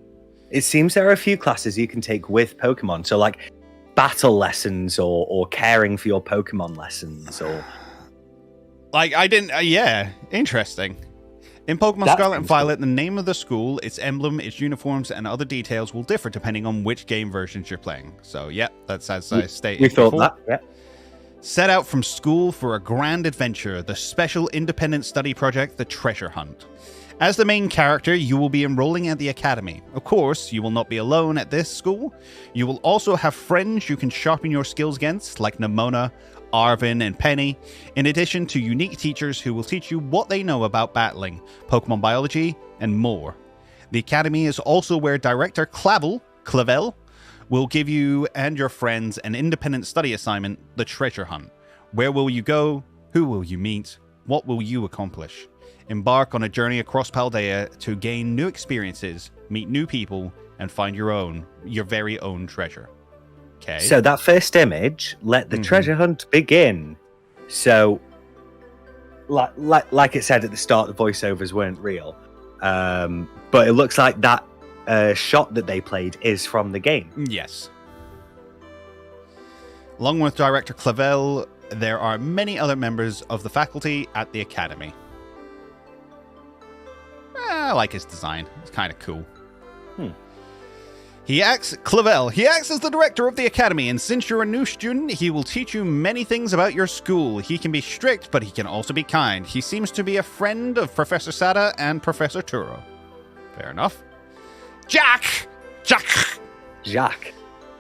It seems there are a few classes you can take with Pokemon. So, like, battle lessons or caring for your Pokemon lessons or... Like, I didn't... yeah, interesting. In Pokemon Scarlet and Violet, the name of the school, its emblem, its uniforms, and other details will differ depending on which game versions you're playing. So, yeah, that's as I stated We thought before. that, yeah. Set out from school for a grand adventure, the special independent study project, The Treasure Hunt. As the main character, you will be enrolling at the academy. Of course, you will not be alone at this school. You will also have friends you can sharpen your skills against, like Nimona, Arvin, and Penny, in addition to unique teachers who will teach you what they know about battling, Pokemon biology, and more. The academy is also where Director Clavel will give you and your friends an independent study assignment, the treasure hunt. Where will you go? Who will you meet? What will you accomplish? Embark on a journey across Paldea to gain new experiences, meet new people, and find your very own treasure. Okay. So that first image, let the treasure hunt begin. So, like it said at the start, the voiceovers weren't real. But it looks like that shot that they played is from the game. Yes. Along with Director Clavel, there are many other members of the faculty at the academy. I like his design. It's kind of cool. Clavel acts as the director of the academy, and since you're a new student, he will teach you many things about your school. He can be strict, but he can also be kind. He seems to be a friend of Professor Sada and Professor Turo. Fair enough. Jacques!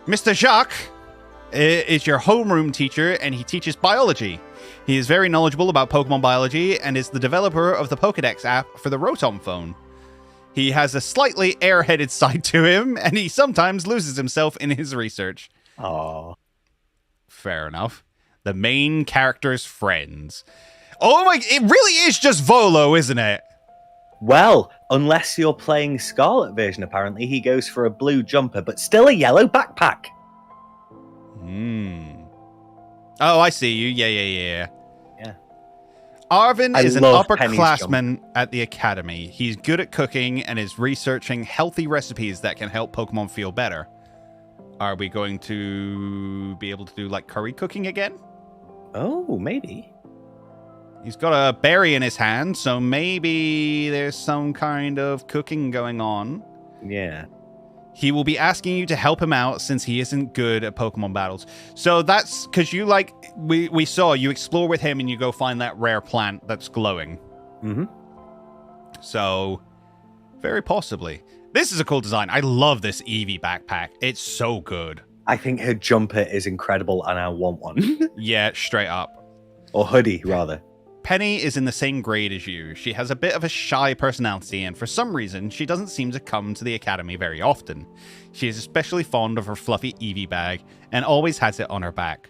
Mr. Jacques is your homeroom teacher, and he teaches biology. He is very knowledgeable about Pokemon biology and is the developer of the Pokedex app for the Rotom phone. He has a slightly airheaded side to him, and he sometimes loses himself in his research. Aww. Fair enough. The main character's friends. Oh my, it really is just Volo, isn't it? Well, unless you're playing Scarlet version, apparently, he goes for a blue jumper, but still a yellow backpack. Oh, I see you. Yeah. Arvin is an upperclassman at the academy. He's good at cooking and is researching healthy recipes that can help Pokemon feel better. Are we going to be able to do, like, curry cooking again? Oh, maybe. He's got a berry in his hand, so maybe there's some kind of cooking going on. Yeah. He will be asking you to help him out since he isn't good at Pokemon battles. So that's because you, like, we saw you explore with him and you go find that rare plant that's glowing. So, very possibly. This is a cool design. I love this Eevee backpack. It's so good. I think her jumper is incredible and I want one. Yeah, straight up. Or hoodie, rather. Penny is in the same grade as you. She has a bit of a shy personality, and for some reason, she doesn't seem to come to the academy very often. She is especially fond of her fluffy Eevee bag, and always has it on her back.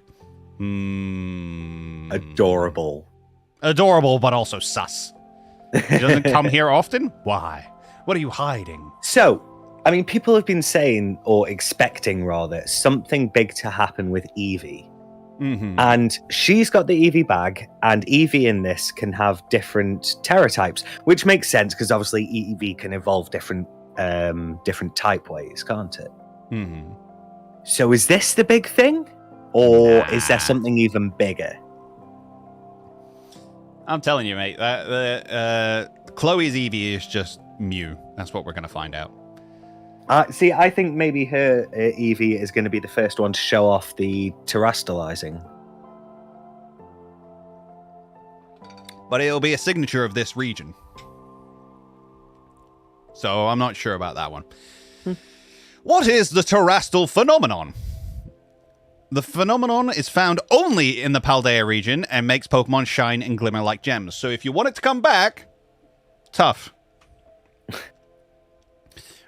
Adorable. Adorable, but also sus. She doesn't come here often? Why? What are you hiding? So, I mean, people have been saying, or expecting rather, something big to happen with Eevee. And she's got the Eevee bag, and Eevee in this can have different Terra types, which makes sense because obviously Eevee can evolve different type ways, can't it? So is this the big thing, or is there something even bigger? I'm telling you, mate, Chloe's Eevee is just Mew. That's what we're going to find out. See, I think maybe her Eevee is going to be the first one to show off the terastallizing. But it'll be a signature of this region. So I'm not sure about that one. What is the terastal phenomenon? The phenomenon is found only in the Paldea region and makes Pokemon shine and glimmer like gems. So if you want it to come back, tough.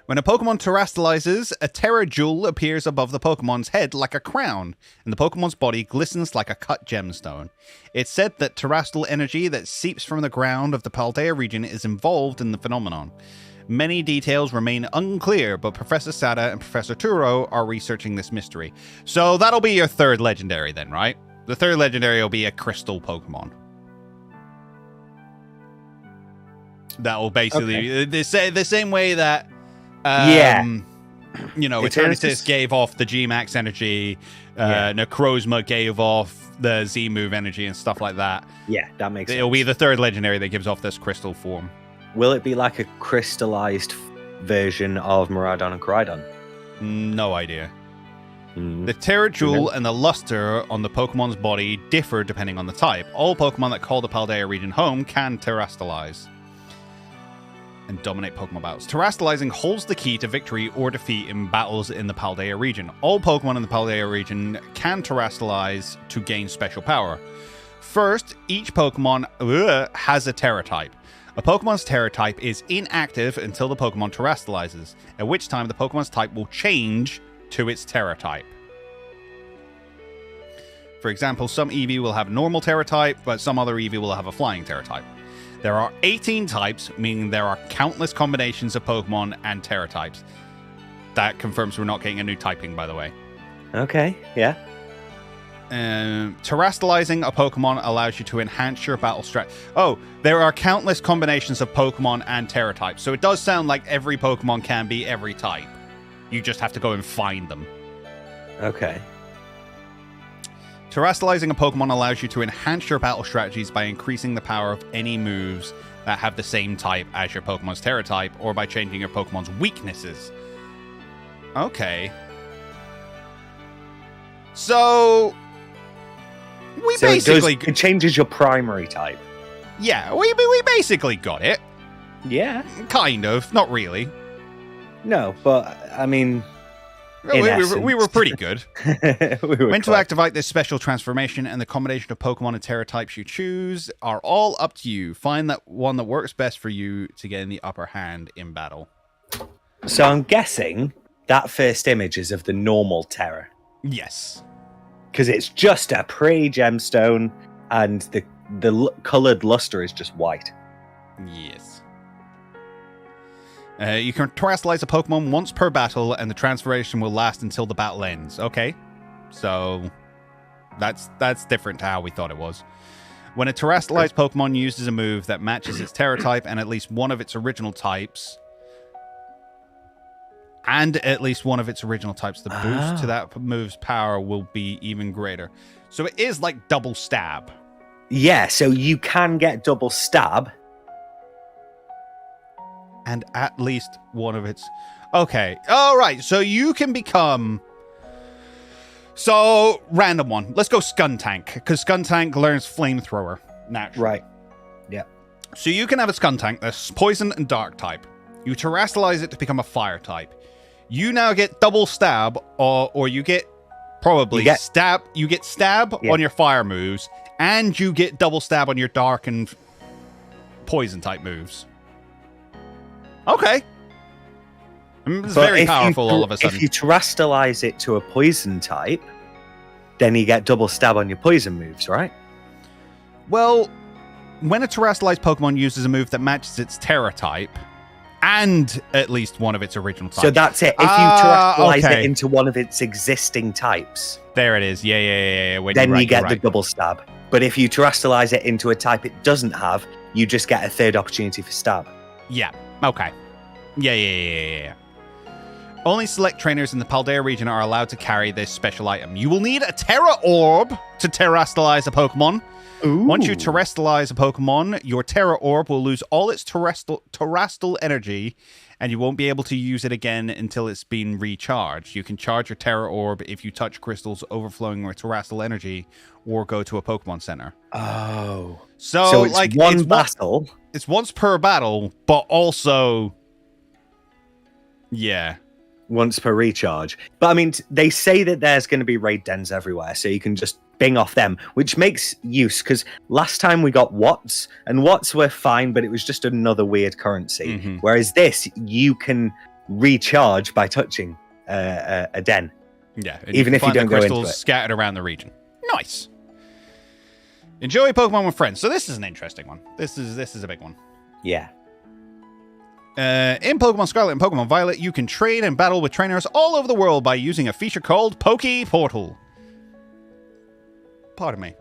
When a Pokemon terastallizes, a Terra Jewel appears above the Pokemon's head like a crown, and the Pokemon's body glistens like a cut gemstone. It's said that terastal energy that seeps from the ground of the Paldea region is involved in the phenomenon. Many details remain unclear, but Professor Sada and Professor Turo are researching this mystery. So that'll be your third legendary then, right? The third legendary will be a crystal Pokemon. That will basically... the same way that... you know, Eternatus gave off the G-Max energy, Necrozma gave off the Z-Move energy and stuff like that. Yeah, that makes sense. It'll be the third legendary that gives off this crystal form. Will it be like a crystallized version of Miraidon and Koraidon? No idea. The Terra Jewel and the luster on the Pokemon's body differ depending on the type. All Pokemon that call the Paldea region home can terastallize. and dominate Pokemon battles. Terastallizing holds the key to victory or defeat in battles in the Paldea region. All Pokemon in the Paldea region can Terastallize to gain special power. First, each Pokemon has a Terra type. A Pokemon's Terra type is inactive until the Pokemon Terastallizes, at which time the Pokemon's type will change to its Terra type. For example, some Eevee will have normal Terra type, but some other Eevee will have a flying Terra type. There are 18 types, meaning there are countless combinations of Pokemon and Terra types. That confirms we're not getting a new typing, by the way. Okay, yeah. Terastallizing a Pokemon allows you to enhance your battle strat. Oh, there are countless combinations of Pokemon and Terra types, so it does sound like every Pokemon can be every type. You just have to go and find them. Okay. Terastallizing a Pokemon allows you to enhance your battle strategies by increasing the power of any moves that have the same type as your Pokemon's Terra type, or by changing your Pokemon's weaknesses. Okay. So... it changes your primary type. Yeah, we basically got it. Yeah. Kind of. Not really. No, but, I mean... We were pretty good. When to close. activate this special transformation and the combination of Pokemon and Terra types you choose are all up to you. Find that one that works best for you to get in the upper hand in battle. So I'm guessing that first image is of the normal Terra. Yes. Because it's just a pre-gemstone and the coloured luster is just white. Yes. You can Terastallize a Pokemon once per battle, and the transformation will last until the battle ends. Okay, so that's different to how we thought it was. When a Terastallized Pokemon uses a move that matches its Terra type and at least one of its original types, the boost to that move's power will be even greater. So it is like double stab. Yeah, so you can get double stab. And at least one of its... Okay. All right. So you can become... So, random one. Let's go Skuntank, because Skuntank learns Flamethrower naturally. Right. Yeah. So you can have a Skuntank that's Poison and Dark type. You Terastallize it to become a Fire type. You now get double stab, or you get probably stab. You get stab on your Fire moves, and you get double stab on your Dark and Poison type moves. Okay. It's very powerful all of a sudden. If you Terastallize it to a poison type, then you get double stab on your poison moves, right? Well, when a Terastallized Pokemon uses a move that matches its Terra type, and at least one of its original types. So that's it. If you Terastallize it into one of its existing types. There it is. Yeah. Then you get the double stab. But if you Terastallize it into a type it doesn't have, you just get a third opportunity for stab. Yeah. Okay. Yeah. Only select trainers in the Paldea region are allowed to carry this special item. You will need a Terra Orb to Terastallize a Pokemon. Ooh. Once you Terastallize a Pokemon, your Terra Orb will lose all its terrestrial energy, and you won't be able to use it again until it's been recharged. You can charge your Terra Orb if you touch crystals overflowing with terrestrial energy or go to a Pokemon Center. Oh. So it's like one battle. It's once per battle, but also... Yeah. Once per recharge. But I mean, they say that there's going to be raid dens everywhere, so you can just bing off them, which makes use, because last time we got Watts, and Watts were fine, but it was just another weird currency. Mm-hmm. Whereas this, you can recharge by touching a den. Yeah. Even if you don't go into it. Crystals scattered around the region. Nice. Enjoy Pokemon with friends. So this is an interesting one. This is a big one. Yeah. In Pokemon Scarlet and Pokemon Violet, you can trade and battle with trainers all over the world by using a feature called Poke Portal. Pardon me.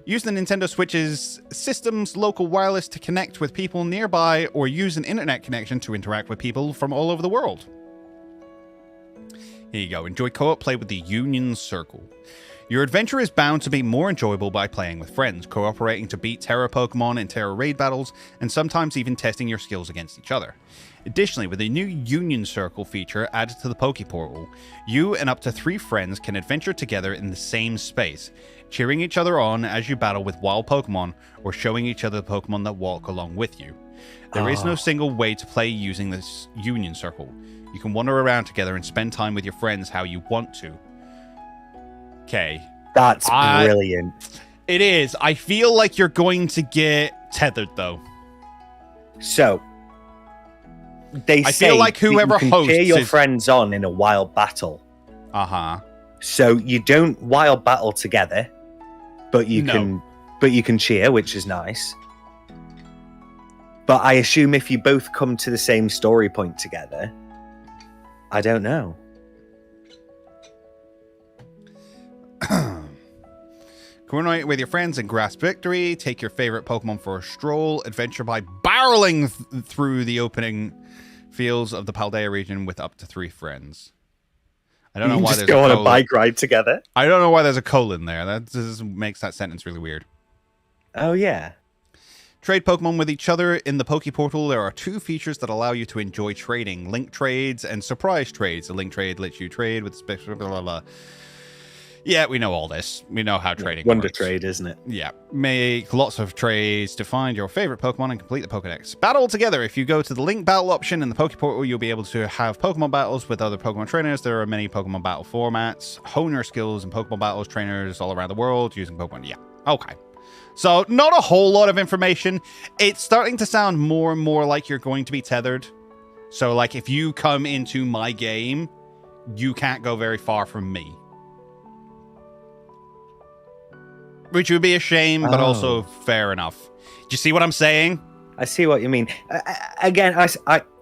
Use the Nintendo Switch's system's local wireless to connect with people nearby, or use an internet connection to interact with people from all over the world. Here you go. Enjoy co-op play with the Union Circle. Your adventure is bound to be more enjoyable by playing with friends, cooperating to beat Terra Pokemon in Terra raid battles, and sometimes even testing your skills against each other. Additionally, with a new Union Circle feature added to the Poke Portal, you and up to 3 friends can adventure together in the same space, cheering each other on as you battle with wild Pokemon, or showing each other the Pokemon that walk along with you. There is no single way to play using this union circle. You can wander around together and spend time with your friends how you want to. Okay. That's brilliant. It is. I feel like you're going to get tethered, though. So, I feel like whoever you can hosts cheer your friends on in a wild battle. Uh-huh. So you don't wild battle together, but you can cheer, which is nice. But I assume if you both come to the same story point together, I don't know. Coordinate with your friends and grasp victory. Take your favorite Pokemon for a stroll. Adventure by barreling through the opening fields of the Paldea region with up to 3 friends. I don't know why there's go on a bike ride together. I don't know why there's a colon there. That just makes that sentence really weird. Oh, yeah. Trade Pokemon with each other. In the Poke Portal, there are 2 features that allow you to enjoy trading. Link trades and surprise trades. A link trade lets you trade with special blah, blah, blah. Yeah, we know all this. We know how trading Wonder works. trade, isn't it? Yeah. Make lots of trades to find your favorite Pokemon and complete the Pokedex. Battle together. If you go to the link battle option in the Poke Portal, you'll be able to have Pokemon battles with other Pokemon trainers. There are many Pokemon battle formats. Hone your skills in Pokemon battles trainers all around the world using Pokemon. Yeah. Okay. So, not a whole lot of information. It's starting to sound more and more like you're going to be tethered. So, like, if you come into my game, you can't go very far from me. Which would be a shame, but also fair enough. Do you see what I'm saying? I see what you mean. Again,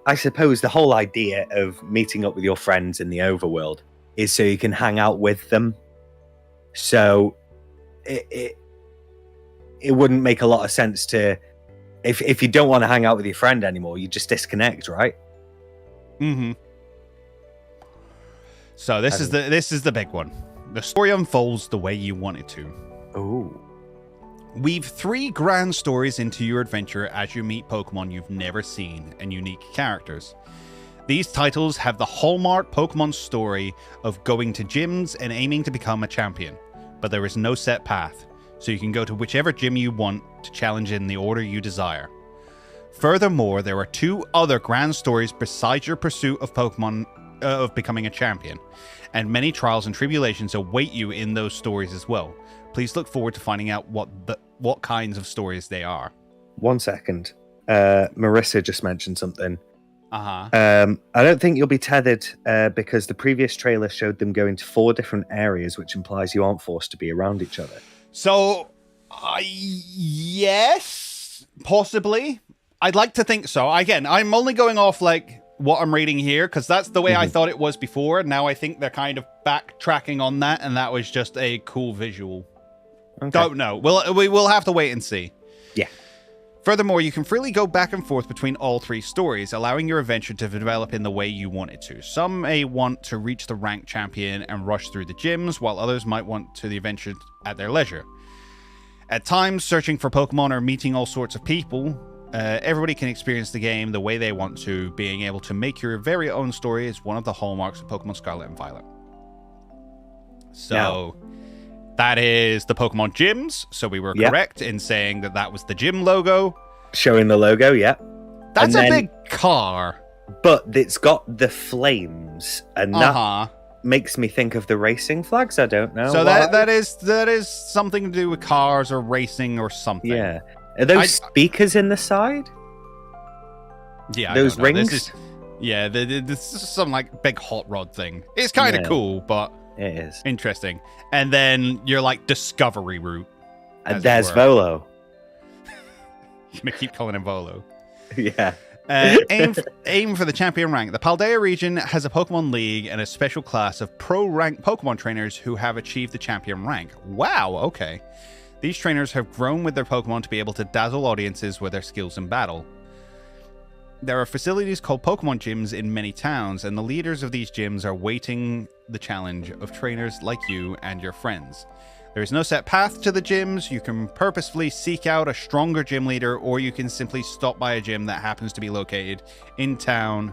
I suppose the whole idea of meeting up with your friends in the overworld is so you can hang out with them. So it wouldn't make a lot of sense to... If you don't want to hang out with your friend anymore, you just disconnect, right? Mm-hmm. So this is the big one. The story unfolds the way you want it to. Ooh. Weave 3 grand stories into your adventure as you meet Pokemon you've never seen and unique characters. These titles have the hallmark Pokemon story of going to gyms and aiming to become a champion, but there is no set path, so you can go to whichever gym you want to challenge in the order you desire. Furthermore, there are 2 other grand stories besides your pursuit of Pokemon of becoming a champion, and many trials and tribulations await you in those stories as well. Please look forward to finding out what kinds of stories they are. 1 second. Marissa just mentioned something. Uh-huh. I don't think you'll be tethered because the previous trailer showed them going to 4 different areas, which implies you aren't forced to be around each other. So, yes, possibly. I'd like to think so. Again, I'm only going off like what I'm reading here because that's the way I thought it was before. Now I think they're kind of backtracking on that, and that was just a cool visual. Okay. Don't know. We will have to wait and see. Yeah. Furthermore, you can freely go back and forth between all 3 stories, allowing your adventure to develop in the way you want it to. Some may want to reach the ranked champion and rush through the gyms, while others might want to the adventure at their leisure. At times, searching for Pokemon or meeting all sorts of people, everybody can experience the game the way they want to. Being able to make your very own story is one of the hallmarks of Pokemon Scarlet and Violet. So... That is the Pokemon gyms, so we were correct in saying that was the gym logo. Showing the logo, yeah. That's a big car. But it's got the flames, and that makes me think of the racing flags. I don't know. So that is something to do with cars or racing or something. Yeah. Are those speakers in the side? Yeah, those rings? This is some like big hot rod thing. It's kind of cool, but... It is. Interesting. And then you're like Discovery route. And there's Volo. I'm going to keep calling him Volo. Yeah. Aim for the champion rank. The Paldea region has a Pokemon League and a special class of pro-ranked Pokemon trainers who have achieved the champion rank. Wow, okay. These trainers have grown with their Pokemon to be able to dazzle audiences with their skills in battle. There are facilities called Pokemon gyms in many towns, and the leaders of these gyms are waiting the challenge of trainers like you and your friends. There is no set path to the gyms. You can purposefully seek out a stronger gym leader, or you can simply stop by a gym that happens to be located in town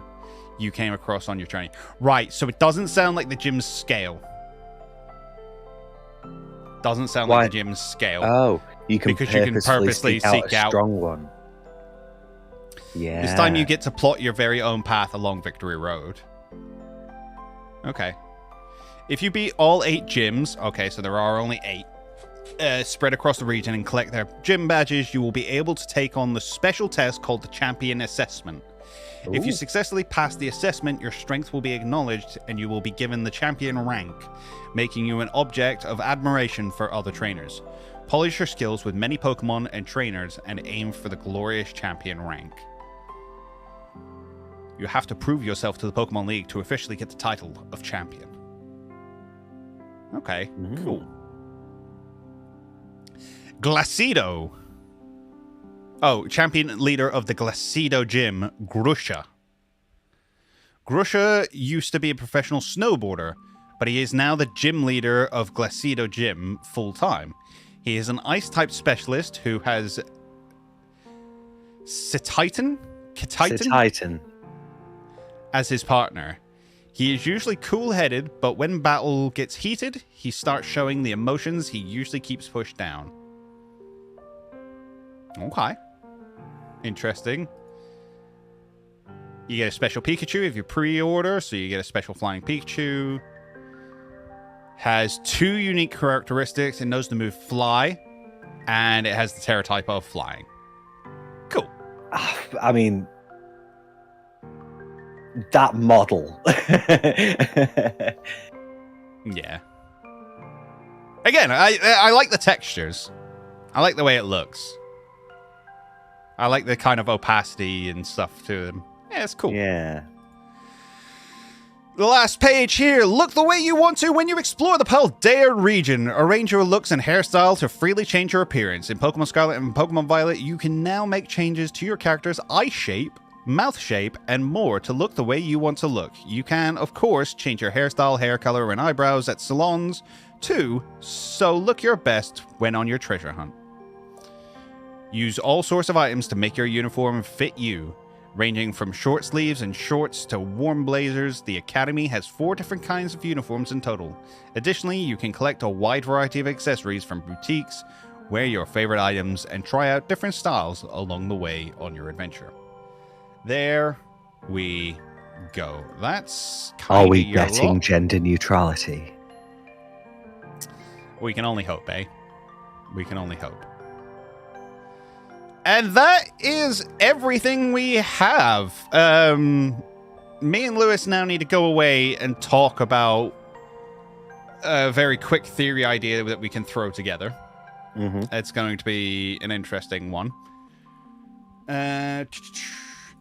you came across on your journey. Right, so it doesn't sound like the gyms scale. Doesn't sound like the gyms scale. Oh, you can purposely seek out a strong one. Yeah. This time you get to plot your very own path along Victory Road. Okay. If you beat all 8 gyms, okay, so there are only 8, spread across the region and collect their gym badges, you will be able to take on the special test called the Champion Assessment. Ooh. If you successfully pass the assessment, your strength will be acknowledged and you will be given the champion rank, making you an object of admiration for other trainers. Polish your skills with many Pokemon and trainers and aim for the glorious champion rank. You have to prove yourself to the Pokemon League to officially get the title of champion. Okay, cool. Glacedo. Oh, champion leader of the Glacedo gym, Grusha. Grusha used to be a professional snowboarder, but he is now the gym leader of Glacedo Gym full-time. He is an ice-type specialist who has Cetitan as his partner. He is usually cool-headed, but when battle gets heated, he starts showing the emotions he usually keeps pushed down. Okay. Interesting. You get a special Pikachu if you pre-order, so you get a special Flying Pikachu. Has 2 unique characteristics. It knows the move Fly, and it has the Terra type of Flying. Cool. I mean, that model. Yeah. Again, I like the textures. I like the way it looks. I like the kind of opacity and stuff to them. Yeah, it's cool. Yeah. The last page here. Look the way you want to when you explore the Paldea region. Arrange your looks and hairstyle to freely change your appearance. In Pokemon Scarlet and Pokemon Violet, you can now make changes to your character's eye shape, mouth shape, and more to look the way you want to look. You can, of course, change your hairstyle, hair color, and eyebrows at salons, too, so look your best when on your treasure hunt. Use all sorts of items to make your uniform fit you. Ranging from short sleeves and shorts to warm blazers, the Academy has 4 different kinds of uniforms in total. Additionally, you can collect a wide variety of accessories from boutiques, wear your favorite items, and try out different styles along the way on your adventure. There we go. That's kind Are of we your getting lot. gender neutrality? We can only hope, eh? We can only hope. And that is everything we have. Me and Lewis now need to go away and talk about a very quick theory idea that we can throw together. It's going to be an interesting one. I'm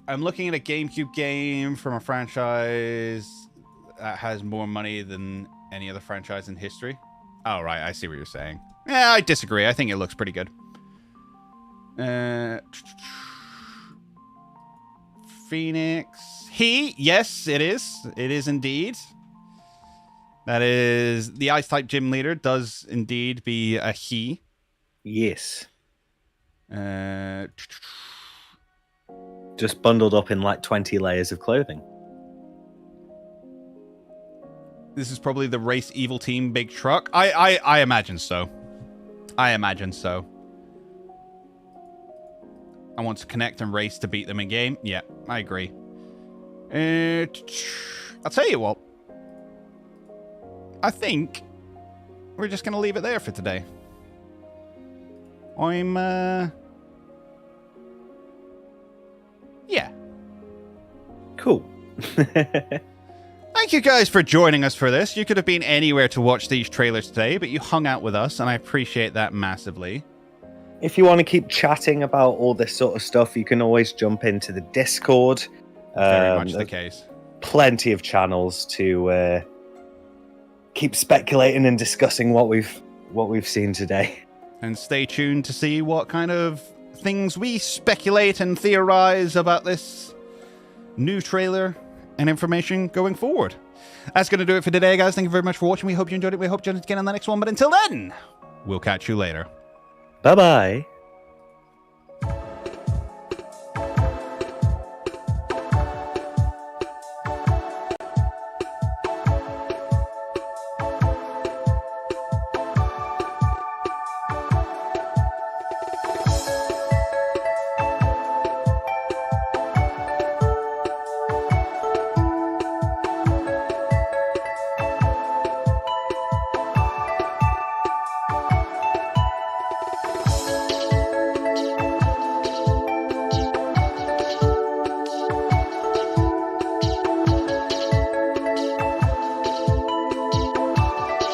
looking at a GameCube game from a franchise that has more money than any other franchise in history. Oh, right. I see what you're saying. Yeah, I disagree. I think it looks pretty good. Phoenix. Yes, it is. It is indeed. That is the Ice-type gym leader does indeed be a he. Yes. Just bundled up in like 20 layers of clothing. This is probably the Race Evil Team big truck. I imagine so. I imagine so. I want to connect and race to beat them in game. Yeah, I agree. I'll tell you what. I think we're just going to leave it there for today. Yeah. Cool. Thank you guys for joining us for this. You could have been anywhere to watch these trailers today, but you hung out with us, and I appreciate that massively. If you want to keep chatting about all this sort of stuff, you can always jump into the Discord. Very much the case. Plenty of channels to keep speculating and discussing what we've seen today. And stay tuned to see what kind of things we speculate and theorize about this new trailer and information going forward. That's going to do it for today, guys. Thank you very much for watching. We hope you enjoyed it. We hope you join us again on the next one. But until then, we'll catch you later. Bye-bye.